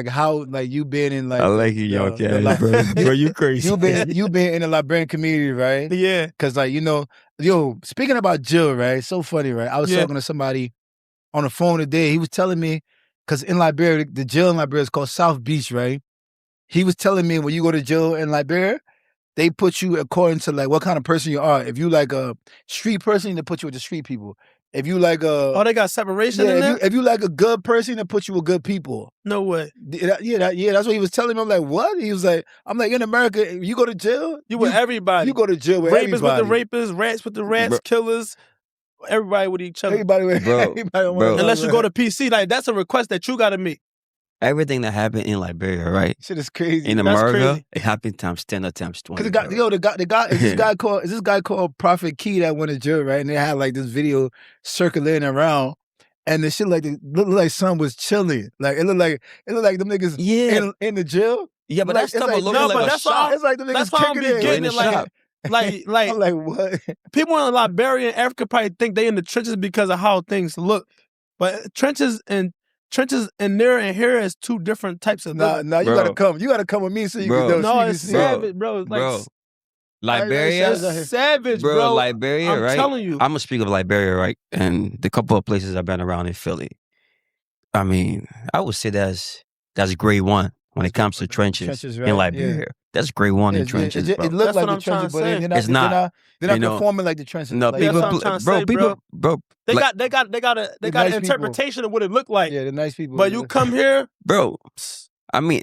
how like you been in like I like you, yo, bro, you crazy. you been in the Liberian community, right? Yeah. Cause like speaking about Jill, right? So funny, right? I was talking to somebody on the phone today. He was telling me, cause in Liberia, the jail in Liberia is called South Beach, right? He was telling me when you go to jail in Liberia, they put you according to like what kind of person you are. If you like a street person, they put you with the street people. If you like they got separation in there? If you like a good person, they put you with good people. No way. Yeah, that's what he was telling me. I'm like, what? He was like, I'm like, in America, you go to jail? You with everybody. You go to jail with rapists everybody. Rapists with the rapists, rats with the rats, killers, everybody with each other. Everybody with everybody. Unless you go to PC, like that's a request that you gotta meet. everything that happened in Liberia, right? Shit is crazy. In That's America, crazy. it happened times 10 or times 20. Cause the guy is this guy called Prophet Key that went to jail, right? And they had like this video circulating around, and the shit like it looked like son was chilling. Like it looked like them niggas in the jail. Yeah, but like, that stuff like, was looking like a shot. It's like the niggas That's why I'm kicking be it getting in it the like, shop. like I'm like, what? people in Liberia and Africa probably think they in the trenches because of how things look, but trenches and there and here is two different types of living. Nah, you gotta come with me so you can know. No, it's savage, bro. It's bro. like Liberia, it's savage, bro. Liberia, I'm right? telling you. I'm gonna speak of Liberia, right? And the couple of places I've been around in Philly. I mean, I would say that's grade 1 when it comes to trenches right? in Liberia. Yeah. That's grade 1 in trenches, bro. It looks like the trenches, but they're not performing like the trenches. No, like, people, that's what I'm trying to say, bro. They like, got an nice interpretation of what it looked like. Yeah, the nice people. But you come here, bro. I mean,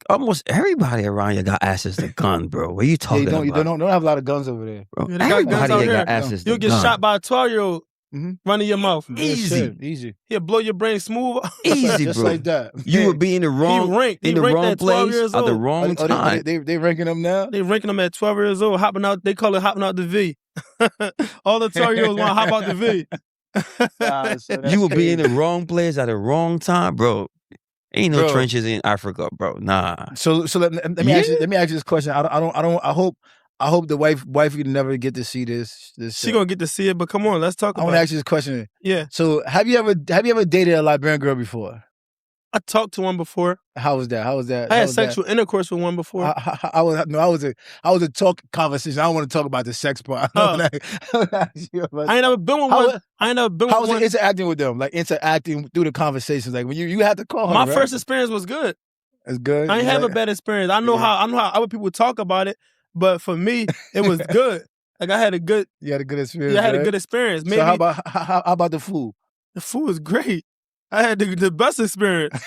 almost everybody around you got access to gun, bro. What are you talking about? You don't have a lot of guns over there, bro. Yeah, everybody got access to You'll get shot by a 12-year-old. Running your mouth. Easy. He'll blow your brain smooth. Easy, just bro. like that. You would be in the wrong place at the wrong time. They ranking them now? They ranking them at 12 years old, hopping out. They call it hopping out the V. All the 12-year-olds want to hop out the V. You would be in the wrong place at the wrong time, bro. Ain't no trenches in Africa, bro. Nah. So let me ask you this question. I hope the wife you never get to see this. She gonna get to see it, but come on, let's talk about it. I want to ask you this question. Yeah. So have you ever dated a Liberian girl before? I talked to one before. How was that? I had sexual intercourse with one before. I was a talk conversation. I don't want to talk about the sex part. I ain't never been with one. How was it interacting with them? Like interacting through the conversations. Like when you had to call her. My first experience was good. It's good. I ain't have a bad experience. I know how other people talk about it, but for me, it was good. Like I had a good. You had a good experience. Yeah, I had a good experience. Maybe. So how about the food? The food was great. I had the best experience.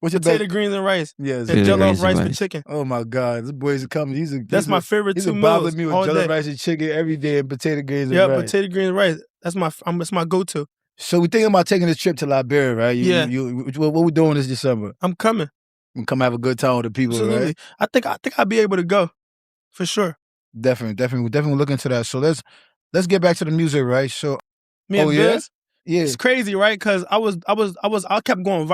What's your potato, greens, and rice. Yes. And jollof rice with chicken. Oh my God, this boy's coming. That's my favorite two meals. Bother me with jollof rice and chicken every day, and potato greens and rice. Yeah, potato greens and rice. That's my go-to. So we thinking about taking this trip to Liberia, right? What we doing this December? I'm coming. We come have a good time with the people, absolutely. Right? I think I'll be able to go, for sure. Definitely look into that. So let's get back to the music, right? So me and Biz, yeah, it's crazy, right? Because I kept going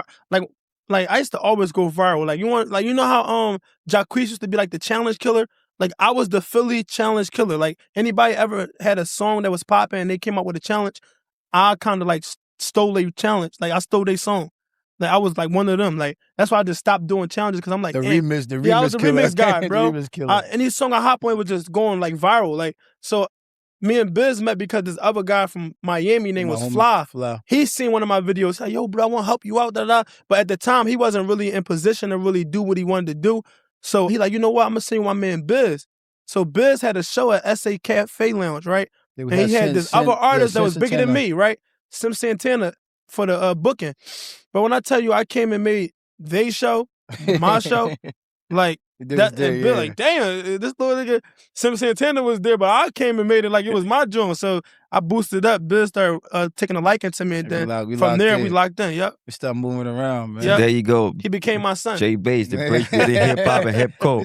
like I used to always go viral. Like you know how Jacquees used to be like the challenge killer. Like I was the Philly challenge killer. Like anybody ever had a song that was popping and they came out with a challenge, I kind of like stole their challenge. Like I stole their song. Like I was like one of them. Like that's why I just stopped doing challenges because I'm like the remix. I was the killer. remix guy, bro. The remix killer. Any song I hop on was just going like viral. Like so, me and Biz met because this other guy from Miami named was Fly. He seen one of my videos. Hey, yo, bro, I want to help you out. But at the time, he wasn't really in position to really do what he wanted to do. So he like, you know what? I'm gonna sing my man Biz. So Biz had a show at SA Cafe Lounge, right? And he had this other artist that was bigger than me, right? Sim Santana for the booking. But when I tell you I came and made they show, my show, like that, and Bill, like, damn, this little nigga Sim Santana was there, but I came and made it like it was my joint. So I boosted up. Bill started taking a liking to me, and then from there we locked in. Yep. We started moving around, man. Yep. There you go. He became my son. J Bass, the bridge between hip hop and hip hop.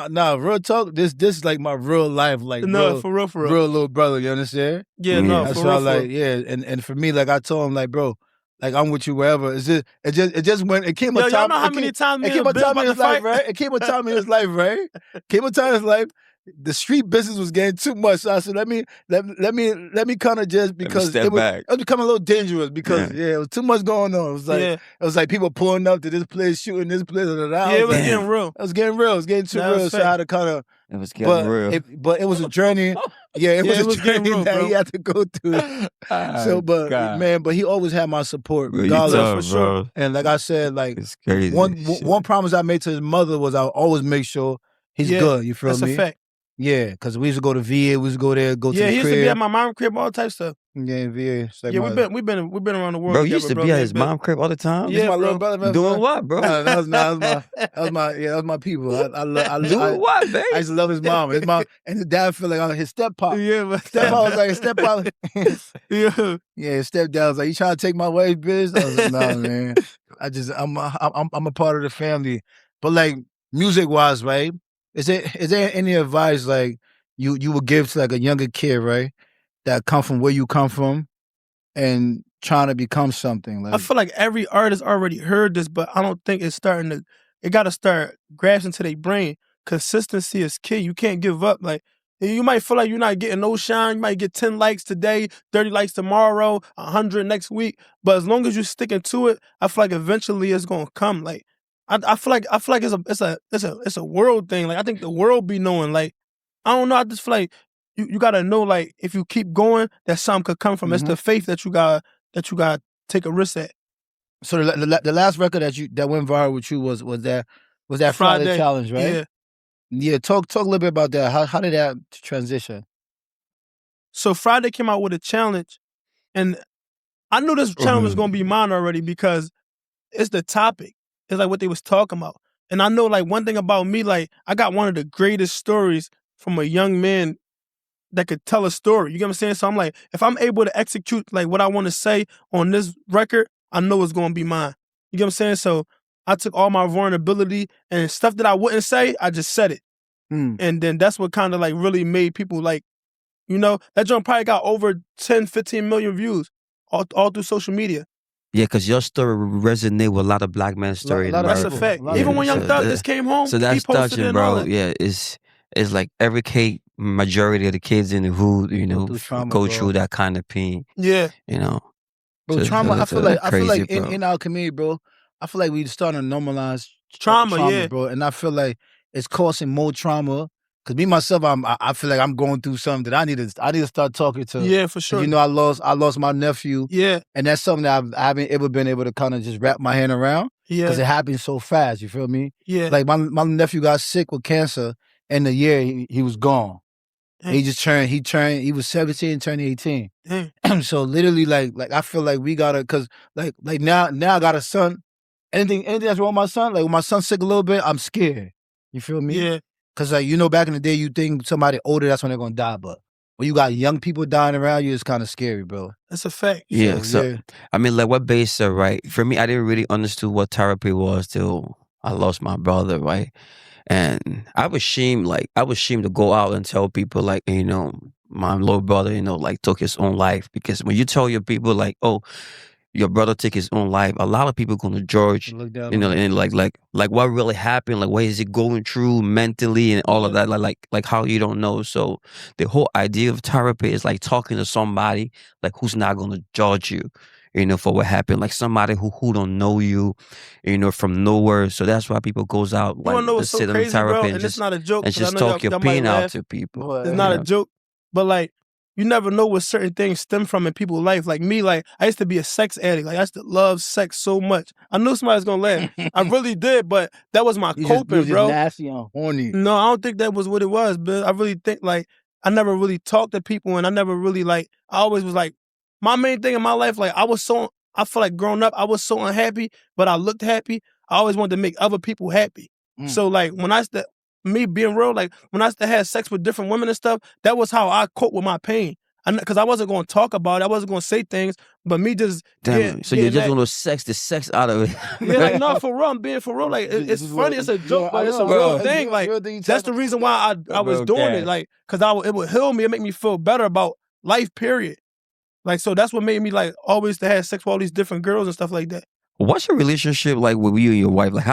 Nah, real talk. This is like my real life, like for real, real little brother. You understand? Yeah, no, that's for why, real. Like, yeah, and for me, like I told him, like, bro, like I'm with you wherever. It just went. It came a time. Y'all know how many times it came a time in his life, right? It came a time in his life, right? Came a time in his life. The street business was getting too much. So I said, let me kind of just because it was becoming a little dangerous because it was too much going on. It was like people pulling up to this place, shooting this place. It was getting real. It was getting real. It was getting too real. So I had to kind of. It was getting real. But it was a journey. Yeah, it was a journey real, that bro. he had to go through. But he always had my support, regardless. For sure. And like I said, like it's crazy. One promise I made to his mother was I always make sure he's good. You feel me? That's a fact. Yeah, because we used to go to VA, we used to go there, go to the crib. Yeah, he used to be at my mom's crib, all types of stuff. Yeah, VA. It's like Yeah, my, we've been around the world. Bro, you together, used to bro. be at Me his and Bill. mom crib all the time? this Yeah, my bro. little brother. Man, Doing what, bro? Nah, that was my people. Doing what, babe? I used to love his mom. His mom and his dad feel like his step pop. Yeah, but Step pop was like his step pop. yeah. Yeah, his stepdad was like, "You trying to take my wife, bitch?" I was like, "Nah, man. I'm a part of the family." But like music wise, right? Is there any advice like you would give to like a younger kid, right? That come from where you come from and trying to become something. I Like, feel like every artist already heard this, but I don't think it's starting to. It got to start grasping to their brain. Consistency is key. You can't give up. Like you might feel like you're not getting no shine. You might get 10 likes today, 30 likes tomorrow, 100 next week. But as long as you're sticking to it, I feel like eventually it's gonna come. Like I feel like it's a world thing. Like I think the world be knowing. Like I don't know. I just feel like you gotta know. Like if you keep going, that something could come from. It's the faith that you got take a risk at. so the last record that went viral with you was that Friday Challenge, right? Yeah. Yeah. Talk a little bit about that. How did that transition? So Friday came out with a challenge, and I knew this challenge was gonna be mine already because it's the topic. It's like what they was talking about. And I know like one thing about me, like I got one of the greatest stories from a young man that could tell a story. You get what I'm saying? So I'm like, if I'm able to execute like what I want to say on this record, I know it's gonna be mine. You get what I'm saying? So I took all my vulnerability and stuff that I wouldn't say, I just said it. And then that's what kind of like really made people like, you know, that joint probably got over 10, 15 million views all through social media. Yeah, because your story resonate with a lot of black men's story in America. That's a fact. Even when Young Thug just came home, so that's he posted touching, it and all bro. that. Yeah, it's like every majority of the kids in the hood, you know, go through that kind of pain. Yeah, you know. Bro, So trauma. I feel like bro. in our community, bro. I feel like we starting to normalize trauma, yeah, bro. And I feel like it's causing more trauma. Cause me myself, I feel like I'm going through something that I need to start talking to. Yeah, for sure. You know, I lost my nephew. Yeah, and that's something that I haven't ever been able to kind of just wrap my hand around. Yeah, because it happened so fast. You feel me? Yeah, like my nephew got sick with cancer, and the year he was gone. He just turned. He was 17, turning 18. So literally, like I feel like we gotta, cause like now I got a son. Anything that's wrong with my son, like when my son's sick a little bit, I'm scared. You feel me? Yeah. Cause like you know, back in the day, you think somebody older, that's when they're gonna die, but when you got young people dying around you, it's kind of scary, bro. That's a fact. Yeah. So I mean, like what base are right for me. I didn't really understood what therapy was till I lost my brother, right? And I was ashamed to go out and tell people like, you know, my little brother, you know, like took his own life. Because when you tell your people like, oh, your brother took his own life, a lot of people gonna judge, you know, and like what really happened, like what is he going through mentally and all of that, like how you don't know. So the whole idea of therapy is like talking to somebody like who's not gonna judge you, you know, for what happened, like somebody who don't know you, you know, from nowhere. So that's why people goes out like to sit in therapy and it's not a joke, and just talk your pain out to people. It's not a joke, but like you never know where certain things stem from in people's life. Like me, like I used to be a sex addict. Like I used to love sex so much. I knew somebody was gonna laugh. I really did, but that was my coping, you bro. Just nasty and horny. No, I don't think that was what it was, but I really think like I never really talked to people, and I never really like. I always was like, my main thing in my life, like I feel like growing up, I was so unhappy, but I looked happy. I always wanted to make other people happy. So like when me being real, like when I used to have sex with different women and stuff, that was how I cope with my pain. Because I wasn't going to talk about it, I wasn't going to say things, but me just so you just want to sex the sex out of it. Yeah, like no, for real, I'm being for real. Like it's funny, it's a joke, but it's a real thing. Like that's the reason why I was doing it, like because it would heal me, it make me feel better about life. Period. Like so, that's what made me like always to have sex with all these different girls and stuff like that. What's your relationship like with you and your wife? Like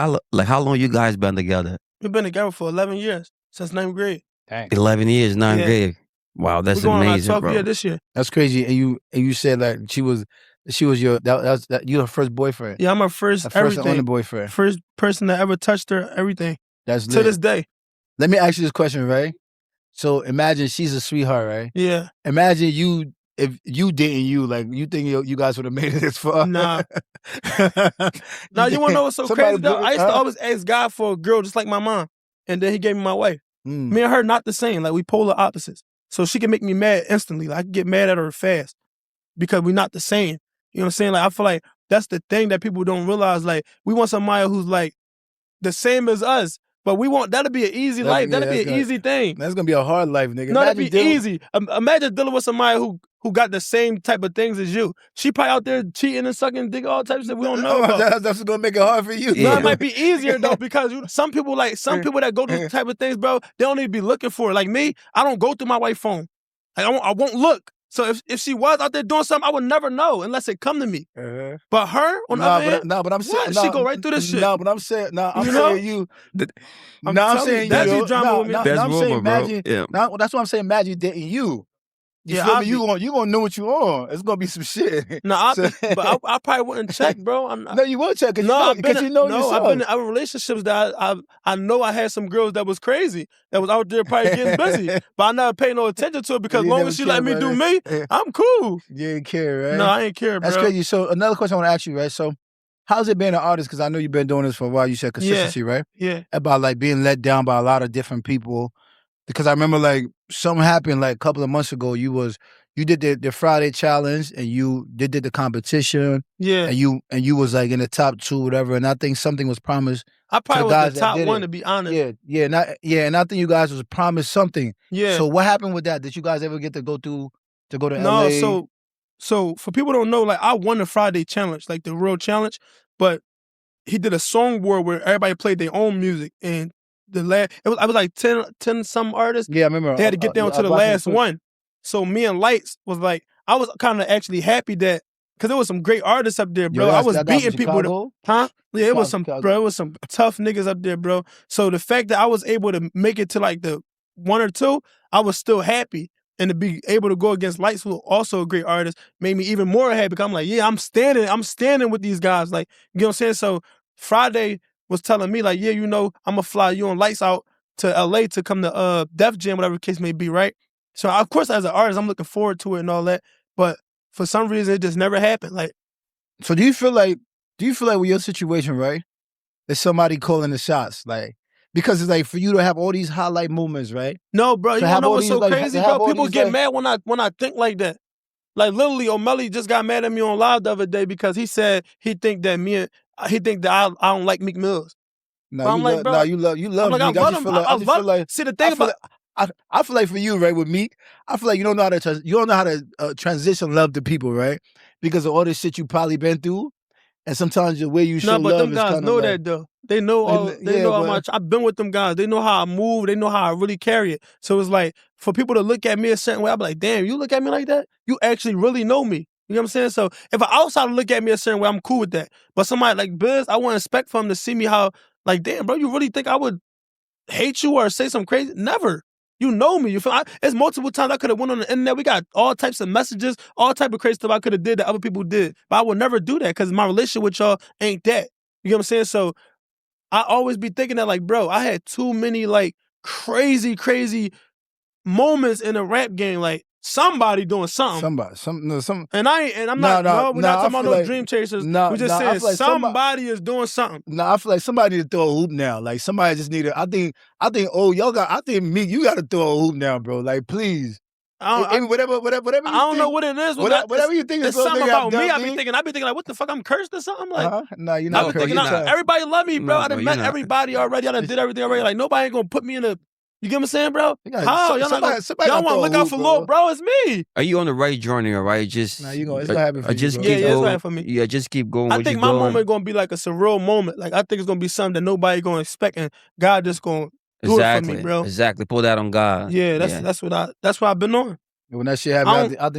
how long you guys been together? We've been together for 11 years since 9th grade. Dang. 11 years, 9th grade. Wow, that's We're going amazing, on our 12th bro. year this year. That's crazy. And you said like she was your you her first boyfriend. Yeah, I'm her first and only boyfriend. First person that ever touched her, everything. That's to this day. Let me ask you this question, right? So imagine she's a sweetheart, right? Yeah. Imagine if you didn't like you think you guys would have made it this far? Nah. Now you wanna know what's so crazy though? I used to always ask God for a girl just like my mom, and then He gave me my wife. Me and her not the same. Like we polar opposites. So she can make me mad instantly. Like I can get mad at her fast. because we're not the same. You know what I'm saying? Like I feel like that's the thing that people don't realize. Like we want somebody who's like the same as us. But we want that'll be an easy life. That'll be an easy thing. That's gonna be a hard life, nigga. No, that'd be easy. Imagine dealing with somebody who got the same type of things as you. She probably out there cheating and sucking dick, all types of stuff we don't know about. That's gonna make it hard for you. No, it might be easier though because some people that go through these type of things, bro, they don't even be looking for it. Like me, I don't go through my wife's phone. Like I won't look. So if she was out there doing something, I would never know unless it come to me. But her, on the other hand, but I'm saying she go right through this shit. No, but I'm saying, saying you. I'm saying you drama with me. I'm saying imagine. Now that's what I'm saying. Imagine dating you. You feel me? You gonna know what you on. It's gonna be some shit. No, but I probably wouldn't check, bro. No, you won't check because you know yourself. I've been in relationships that I know I had some girls that was crazy, that was out there probably getting busy, but I never paid no attention to it because as long as she let me do me, I'm cool. You ain't care, right? No, I ain't care, bro. That's crazy. So another question I want to ask you, right? So how's it being an artist? Because I know you've been doing this for a while. You said consistency, right? Yeah. About like being let down by a lot of different people. Because I remember like something happened like a couple of months ago. You did the Friday challenge and you did the competition. Yeah. And you was like in the top 2, whatever. And I think something was promised. I probably was the top 1 to be honest. And I think you guys was promised something. Yeah. So what happened with that? Did you guys ever get to go to LA? No, so for people who don't know, like I won the Friday challenge, like the real challenge, but he did a song war where everybody played their own music and I was like 10 some artists. Yeah, I remember. They had to get down to the last one. So me and Lights was like, I was kind of actually happy that, because there was some great artists up there, bro. I was beating people. Yeah, it was some tough niggas up there, bro. So the fact that I was able to make it to like the 1 or 2, I was still happy. And to be able to go against Lights, who also a great artist, made me even more happy. Because I'm like, yeah, I'm standing with these guys. Like, you know what I'm saying? So Friday was telling me like, yeah, I'm gonna fly you and Lights out to LA to come to Def Jam, whatever the case may be, right? So of course, as an artist, I'm looking forward to it and all that. But for some reason, it just never happened. Like, so do you feel like with your situation, right? There's somebody calling the shots, like, because it's like for you to have all these highlight moments, right? No, bro, you know what's so crazy, bro? People get mad when I think like that. Like literally, O'Malley just got mad at me on live the other day because he said he think that I don't like Meek Mills. No, you love I'm like, Meek. I love him. See, the thing about I feel like for you, right, with Meek, I feel like you don't know how to transition love to people, right? Because of all this shit you probably been through, and sometimes the way you show love is kind of them guys know that though. They know how much I've been with them guys. They know how I move. They know how I really carry it. So it's like for people to look at me a certain way, I'm like, damn, you look at me like that? You actually really know me. You know what I'm saying? So if an outsider look at me a certain way, I'm cool with that. But somebody like Biz, I wouldn't expect for him to see me how, like, damn, bro, you really think I would hate you or say something crazy? Never. You know me. You feel? It's multiple times I could have went on the internet. We got all types of messages, all type of crazy stuff I could have did that other people did. But I would never do that because my relationship with y'all ain't that. You know what I'm saying? So I always be thinking that, like, bro, I had too many, like, crazy moments in a rap game. Like, somebody doing something. And I'm not talking about no dream chasers. We just saying like somebody is doing something. No, I feel like somebody need to throw a hoop now. Like somebody just need to. I think Meek, you got to throw a hoop now, bro. Like please. Whatever. I don't know what it is. Whatever you think is something about me. I be thinking like, what the fuck? I'm cursed or something. Like, no, you're not cursed. Everybody love me, bro. I done met everybody already. I done did everything already. Like nobody ain't gonna put me in a. You get what I'm saying, bro? How? Y'all want to look out for Lil Bro? It's me. Are you on the right journey, all right? It's gonna happen for you. Just keep going. It's gonna happen for me. Yeah, just keep going. I think my moment gonna be like a surreal moment. Like I think it's gonna be something that nobody gonna expect, and God just gonna do it for me, bro. Exactly. Pull that on God. Yeah, that's what I've been on. When that shit happens, I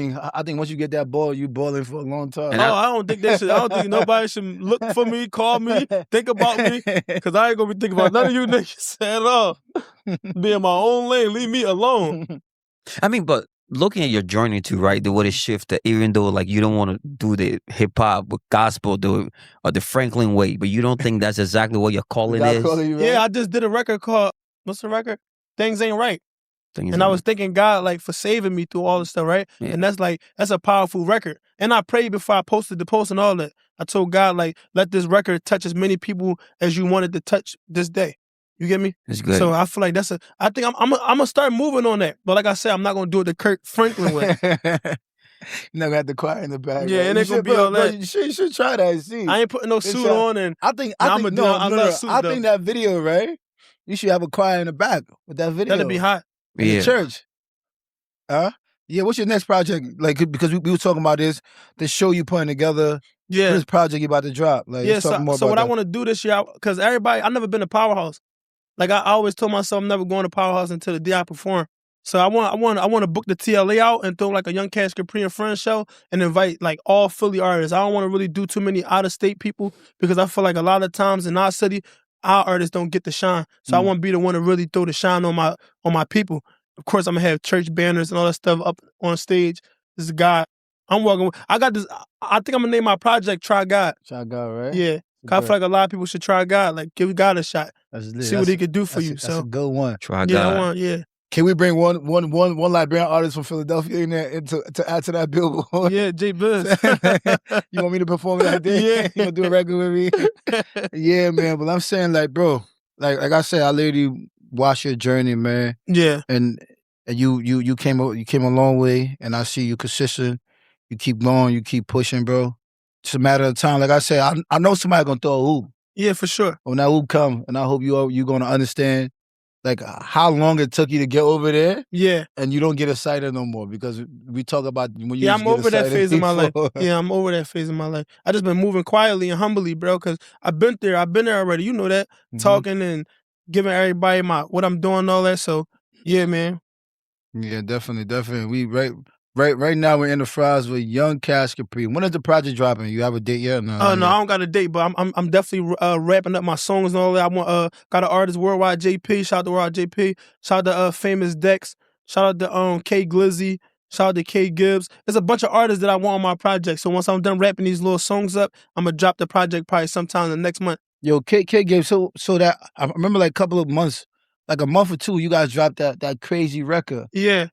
think once you get that ball, you balling for a long time. I don't think that shit. I don't think nobody should look for me, call me, think about me, because I ain't gonna be thinking about none of you niggas at all. Be in my own lane, leave me alone. I mean, but looking at your journey too, right? The way it shifted, even though like you don't want to do the hip hop with gospel, or the Franklin way, but you don't think that's exactly what your calling is. Yeah, I just did a record called what's the record? Things Ain't Right. And I was thanking God like for saving me through all this stuff, right? Yeah. And that's a powerful record. And I prayed before I posted the post and all that. I told God, like, let this record touch as many people as you wanted to touch this day. You get me? It's good. So I feel like I think I'm gonna start moving on that. But like I said, I'm not gonna do it the Kirk Franklin way. You never had the choir in the back. Yeah, right? and it gonna be all that. You should try that. See, I ain't putting no suit on, and I think I love suits, I though. think that video, right? You should have a choir in the back with that video. That'd be hot. In the church. Yeah, what's your next project? Like, because we were talking about this show you putting together. Yeah. This project you about to drop. Like, yeah, so what I want to do this year, because I've never been to Powerhouse. Like, I always told myself I'm never going to Powerhouse until the day I perform. So I want to book the TLA out and throw like a Young Cash Capri and Friends show and invite like all Philly artists. I don't want to really do too many out-of-state people because I feel like a lot of times in our city, our artists don't get the shine. So I want to be the one to really throw the shine on my people. Of course, I'm gonna have church banners and all that stuff up on stage. This guy I'm working with. I got this. I think I'm gonna name my project "Try God." Try God, right? Yeah, I feel like a lot of people should try God. Like, give God a shot. See what he could do for you. That's a good one. Try God. Can we bring one Liberian artist from Philadelphia in there to add to that billboard? Yeah, J Biz. You want me to perform that day? Yeah. You gonna do a record with me? Yeah, man. But I'm saying, like, bro, like I said, I literally watched your journey, man. Yeah. And you came a long way, and I see you consistent. You keep going, you keep pushing, bro. It's a matter of time. Like I said, I know somebody gonna throw a hoop. Yeah, for sure. When that hoop come, and I hope you gonna understand like how long it took you to get over there. Yeah. And you don't get excited no more because we talk about when you I'm over that phase of my life. before. Yeah, I'm over that phase of my life. I just been moving quietly and humbly, bro, because I've been there already. You know that. Talking and giving everybody what I'm doing and all that. So yeah, man. Yeah, definitely. We right now we're in the fries with Young Cash Capri. When is the project dropping? You have a date yet? No, no, I don't got a date, but I'm definitely wrapping up my songs and all that. I want got an artist Worldwide JP. Shout out to Worldwide JP. Shout out to Famous Dex. Shout out to K Glizzy. Shout out to K Gibbs. There's a bunch of artists that I want on my project. So once I'm done wrapping these little songs up, I'm gonna drop the project probably sometime in the next month. Yo, K Gibbs. So that I remember like a couple of months, like a month or two, you guys dropped that crazy record. Yeah.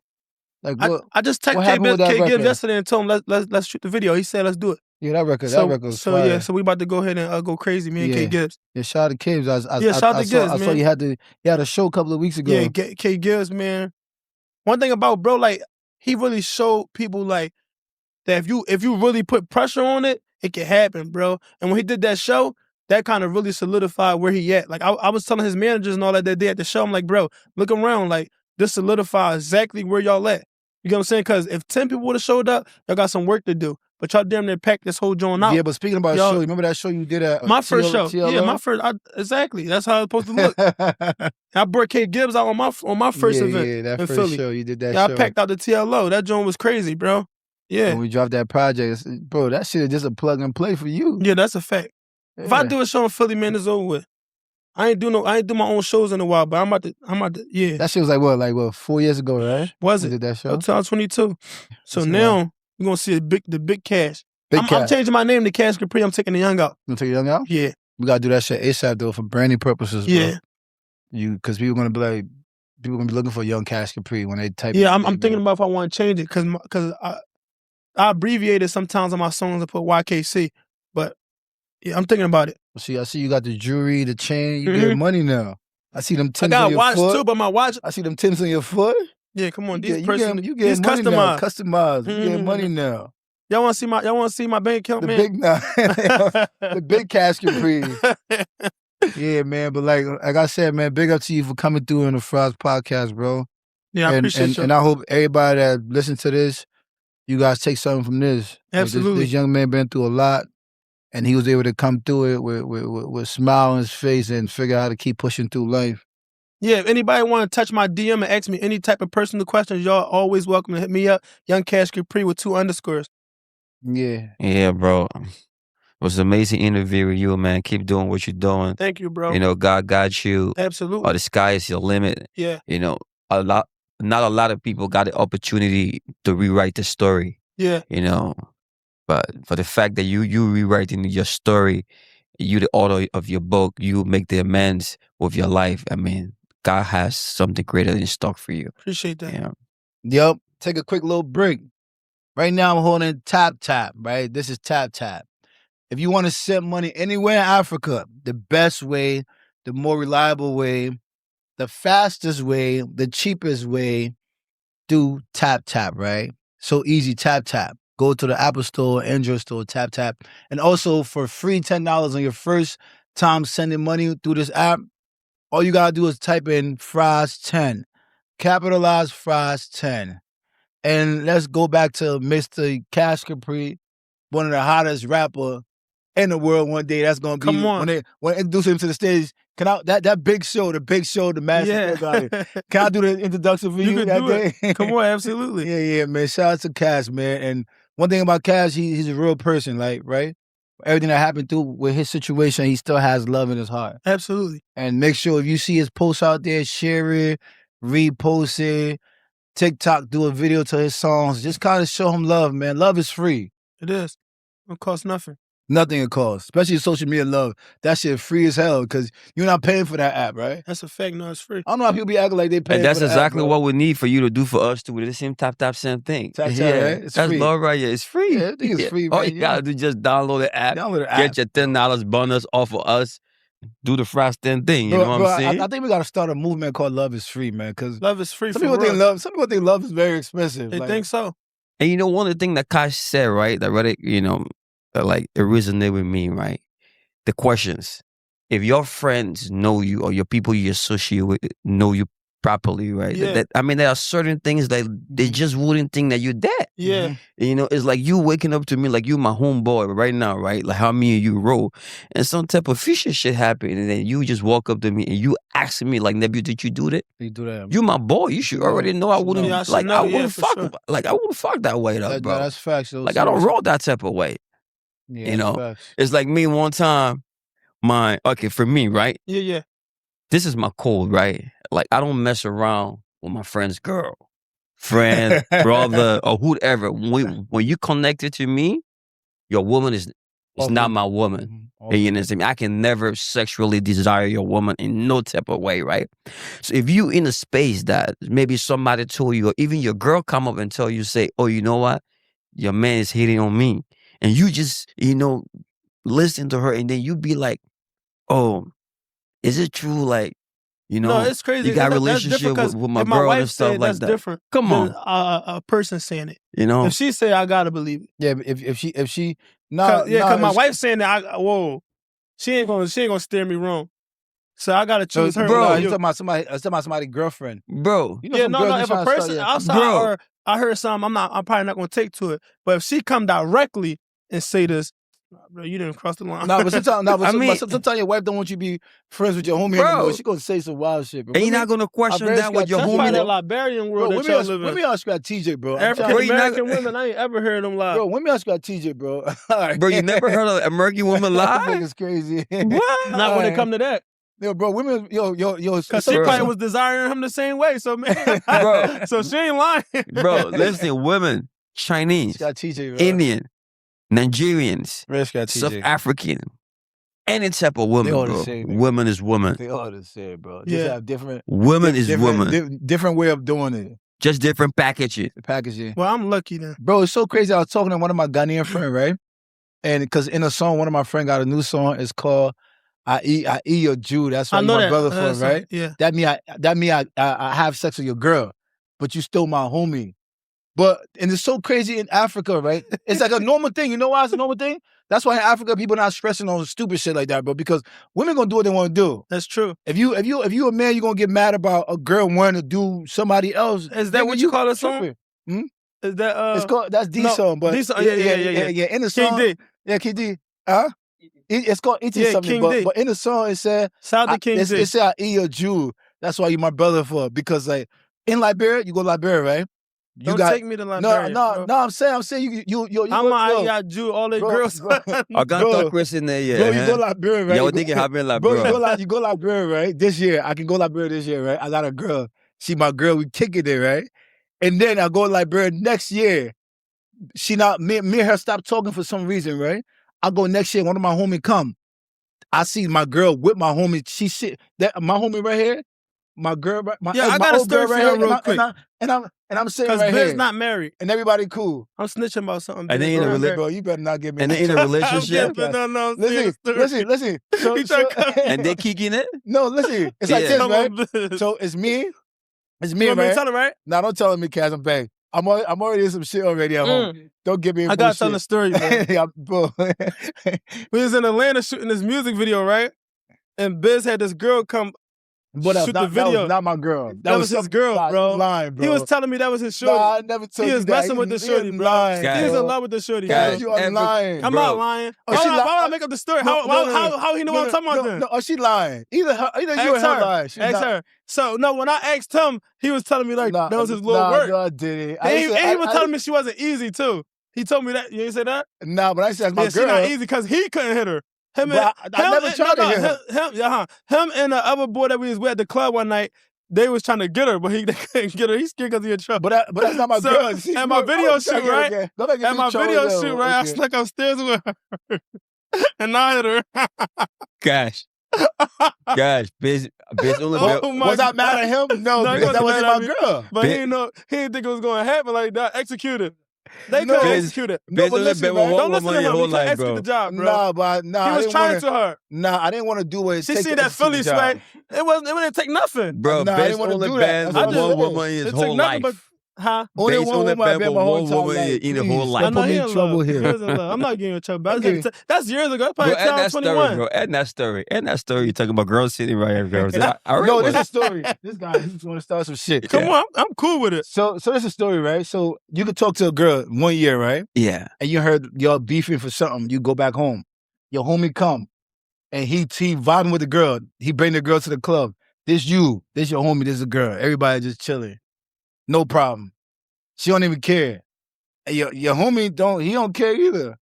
Like I just texted K Gibbs yesterday and told him let's shoot the video. He said let's do it. Yeah, that record was so fire. Yeah, so we about to go ahead and go crazy, me and K Gibbs. Yeah, shout out to Gibbs. Shout out to Gibbs, man. I saw you had a show a couple of weeks ago. Yeah, K Gibbs, man. One thing about bro, like he really showed people like that if you really put pressure on it, it can happen, bro. And when he did that show, that kind of really solidified where he at. Like I was telling his managers and all that day at the show, I'm like, bro, look around, like this solidifies exactly where y'all at. You know what I'm saying? Because if 10 people would have showed up, y'all got some work to do. But y'all damn near packed this whole joint out. Yeah, but speaking about show, you remember that show you did at my first show? TLO? Yeah, my first. Exactly. That's how it's supposed to look. I brought K Gibbs out on my first event. Yeah, that in first Philly. show you did that. Yeah, show. I packed out the TLO. That joint was crazy, bro. Yeah. When we dropped that project, bro, that shit is just a plug and play for you. Yeah, that's a fact. Yeah. If I do a show in Philly, man, it's over with. I ain't do my own shows in a while, but I'm about to, yeah. That shit was like what, 4 years ago, right? Was you it? Did that show? 2022. So now you're gonna see the big Cash. Cash. I'm changing my name to Cash Capri. I'm taking the Young out. You take the Young out? Yeah. We gotta do that shit ASAP though for branding purposes, bro. Yeah. Because people gonna be looking for Young Cash Capri when they type. Yeah, I'm thinking about if I want to change it because I abbreviate it sometimes on my songs and put YKC, but yeah, I'm thinking about it. See, I see you got the jewelry, the chain. You get money now. I see them Tims on your foot. I got a watch too, but my watch. I see them Tims on your foot. Yeah, come on, you these get money customized. now. Customized. You get money now. Y'all want to see my bank account, the man? The big Cash Capri. Yeah, man. But like I said, man, big up to you for coming through in the Fries podcast, bro. Yeah, I appreciate you. And I hope everybody that listens to this, you guys take something from this. Absolutely. Like this young man been through a lot, and he was able to come through it with a smile on his face and figure out how to keep pushing through life. Yeah, if anybody want to touch my DM and ask me any type of personal questions, y'all always welcome to hit me up. Young Cash Capri with 2 underscores. Yeah. Yeah, bro. It was an amazing interview with you, man. Keep doing what you're doing. Thank you, bro. You know, God got you. Absolutely. The sky is your limit. Yeah. You know, not a lot of people got the opportunity to rewrite the story. Yeah. You know, but for the fact that you rewriting your story, you the author of your book, you make the amends with your life. I mean, God has something greater in stock for you. Appreciate that. Yeah. Yep. Take a quick little break. Right now I'm holding Tap, right? This is Tap. If you want to send money anywhere in Africa, the best way, the more reliable way, the fastest way, the cheapest way, do Tap, right? So easy, Tap. go to the Apple Store, Android Store, tap. And also for free $10 on your first time sending money through this app, all you gotta do is type in Fries10. Capitalize Fries10. And let's go back to Mr. Cash Capri, one of the hottest rapper in the world one day. That's gonna be when they introduce him to the stage. Can I that big show, the master guy? Can I do the introduction for you can that do day? It. Come on, absolutely. Yeah, man. Shout out to Cash, man. And one thing about Cash, he's a real person, like, right? Everything that happened through with his situation, he still has love in his heart. Absolutely. And make sure if you see his posts out there, share it, repost it, TikTok, do a video to his songs. Just kind of show him love, man. Love is free. It is. It costs nothing. Nothing it costs, especially social media love. That shit free as hell because you're not paying for that app, right? That's a fact. No, it's free. I don't know how people be acting like they pay. And that's for the exactly app, what we need for you to do for us too. The same tap, same thing. Tap, right? It's that's free. love right here. It's free. Yeah, everything is free. All man. you gotta do is just download the app. Get your $10 bonus off of us. Do the Fries 10 thing. You know what I'm saying? I think we gotta start a movement called Love is Free, man. Because love is free. Some people think love is very expensive. They think so. And you know, one of the things that Kash said, right, that really, like it resonated with me, right? The questions. If your friends know you or your people you associate with know you properly, right? Yeah. There are certain things that they just wouldn't think that you're that. Yeah. It's like you waking up to me like you my homeboy right now, right? Like how me and you roll. And some type of fishy shit happened and then you just walk up to me and you asking me like, Nebu, did you do that? You do that. You my boy. You should already know I wouldn't I wouldn't fuck sure. like I wouldn't fuck that way up, bro. That's facts. Like I don't roll that type of way. Yeah, facts. It's like me one time, for me, right? Yeah. This is my code, right? Like I don't mess around with my friend's girl, friend, brother, or whoever. When you connected to me, your woman is not my woman. Mm-hmm. You understand me? I can never sexually desire your woman in no type of way, right? So if you in a space that maybe somebody told you, or even your girl come up and tell you, say, oh, you know what? Your man is hitting on me. And you just, listen to her and then you be like, oh, is it true? Like, no, it's crazy. You got a relationship with my girl and stuff like that's that. Different. Come on, a person saying it. If she say, I gotta believe it. Yeah, if she, because my wife saying that, she ain't gonna steer me wrong. So I gotta choose her. Bro, you talking about somebody's girlfriend, bro. If a person outside or I heard something, I'm probably not gonna take to it. But if she come directly and say this, bro, you didn't cross the line. But sometimes your wife don't want you to be friends with your homie anymore. She gonna say some wild shit, bro. And you're not gonna question that with your homie. That's the Liberian world that y'all live in. Let me ask you about TJ, bro. African-American women, I ain't ever heard them lie. Bro, let me ask you about TJ, bro. Bro, you never heard of an American woman lie? That nigga's crazy. What? Not when it come to that. Yo, bro, women, because she probably was desiring him the same way. So, man, bro, so she ain't lying. Bro, listen, women, Chinese, TJ, Indian, Nigerians, South African, any type of woman, bro. Woman is woman. They all the same, bro. Just have different. Woman is woman. Different way of doing it. Just different packaging. Well, I'm lucky then. Bro, it's so crazy. I was talking to one of my Ghanaian friends, right? And because in a song, one of my friends got a new song. It's called I eat your Jew. That's why you my brother for, right? Yeah. That mean I have sex with your girl, but you still my homie. And it's so crazy in Africa, right? It's like a normal thing. You know why it's a normal thing? That's why in Africa people not stressing on stupid shit like that, bro. Because women gonna do what they want to do. That's true. If you a man, you gonna get mad about a girl wanting to do somebody else. Is that what you call a song? Hmm? Is that It's called D song, but D song. Yeah. In the song, King D. Yeah, King D. Huh? It's called E.T. something, but in the song it said, shout out to King D. It said I eat your Jew. That's why you my brother for. Because like in Liberia, you go to Liberia, right? Don't take me to Liberia. No. I'm saying you. I'm a Jew. All the girls. I got Chris in there, yeah. Bro, you go to Liberia, right? Yo, think it happened in Liberia. Bro, you go to Liberia, right? This year, I can go to Liberia this year, right? I got a girl. She my girl. We kicking it, right? And then I go to Liberia next year. Me and her stop talking for some reason, right? I go next year. One of my homies come. I see my girl with my homie. My homie right here. My girl, I got a story for her real quick. And I'm sitting right here. Because Biz not married. And everybody cool. I'm snitching about something. And they in a relationship. Bro, you better not get me. And they in a relationship. No. Listen. And they kicking it? No, listen. It's like this, right? So it's me. It's me, right? Tell her, right? No, don't tell me, Cash. I'm back. I'm already in some shit already at home. Don't get me in I gotta tell the story, man. Yeah, bro. We was in Atlanta shooting this music video, right? And Biz had this girl come shoot the video. That was not my girl. That was his girl, bro. Lying, bro. He was telling me that was his shorty. Nah, I never told you that. He was messing with the shorty, bro. Lying, he was in love with the shorty. Guys, you are lying. I'm not lying. Why would I make up the story? How he know what I'm talking about then? No, she lying. Either you and her lying. Ask her. So, no, when I asked him, he was telling me like that was his little work. No, I didn't. And he was telling me she wasn't easy, too. He told me that. You ain't say that? Nah, but I said my girl. She not easy because he couldn't hit her. I never tried to hit her. Him and the other boy that we was with at the club one night, they was trying to get her, but they couldn't get her. He's scared because he in trouble. But that's not my girl. See, at my video shoot, right? At my video shoot, right? I snuck upstairs with her. And I hit her. Cash, Biz only was I mad at him? No, that wasn't my girl. But he didn't think it was going to happen like that. Executed. They couldn't execute it. Biz only been with one woman your whole life, bro. The job, bro. Nah, he was trying to her. Nah, I didn't want to do what it takes. She seen that Philly sweat. It wouldn't take nothing. Bro, Biz only been with one woman his whole life. Huh? Only one woman I've been my whole life. In the whole life. Don't put me in trouble here. I'm not getting in trouble. Okay. That's years ago. That's probably bro, end that 21. story, bro. End that story. End that story. You're talking about girls sitting right here, girls. No, this is a story. This guy, he's going to start some shit. Come on, I'm cool with it. So this is a story, right? So you could talk to a girl 1 year, right? Yeah. And you heard y'all beefing for something. You go back home. Your homie come. And he vibing with the girl. He bring the girl to the club. This your homie, this a girl. Everybody just chilling. No problem. She don't even care. And your homie don't care either.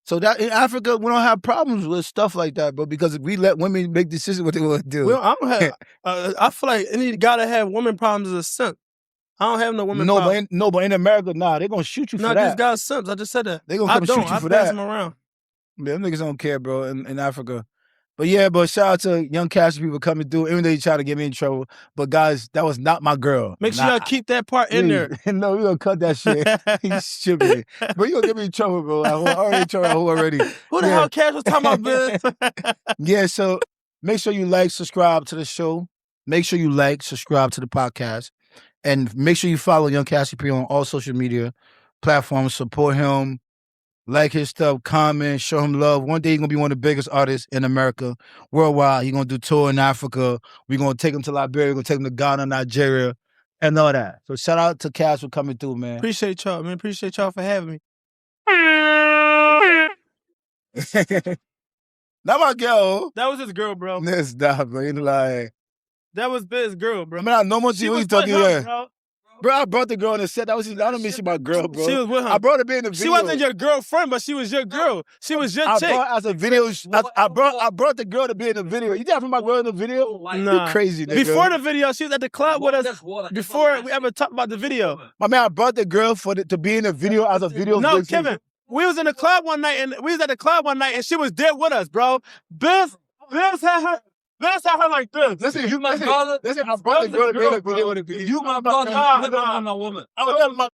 So that in Africa, we don't have problems with stuff like that, bro, because we let women make decisions what they want to do. Well, I feel like any guy that have women problems is a simp. I don't have no women problems. But in America, they're going to shoot you for that. No, these guys simps. I just said that. They're going to come shoot you for that. I pass them around. Yeah, them niggas don't care, bro, in Africa. But yeah, shout out to young Cash people coming through, even though you try to get me in trouble. But guys, that was not my girl. Make sure y'all keep that part in there. No, we gonna cut that shit. He's stupid. But you gonna get me in trouble, bro. I already in trouble already. Who the hell Cash was talking about this? Yeah, so make sure you subscribe to the show. Make sure you subscribe to the podcast. And make sure you follow Young Cash Capri on all social media platforms. Support him. Like his stuff, comment, show him love. One day he's going to be one of the biggest artists in America, worldwide. He's going to do tour in Africa. We're going to take him to Liberia. We're going to take him to Ghana, Nigeria, and all that. So shout out to Cash for coming through, man. Appreciate y'all, man. Appreciate y'all for having me. Not my girl. That was his girl, bro. That's not, bro. You lying. That was Biz's girl, bro. I mean, I know what you talking about. Bro. Bro, I brought the girl on the set. I don't miss my girl, bro. She was with him. I brought her in the video. She wasn't your girlfriend, but she was your girl. She was your chick. As a video. I brought the girl to be in the video. You think I my girl in the video? Nah. You crazy, nigga. Before the video, she was at the club with us. Before we ever talked about the video. My man, I brought the girl to be in the video as a video. No, Kevin. We was in the club one night, and she was there with us, bro. Biz had her. Let's have her like this. Listen, I brought the girl to be in the video. You my brother. I'm a woman. I was telling my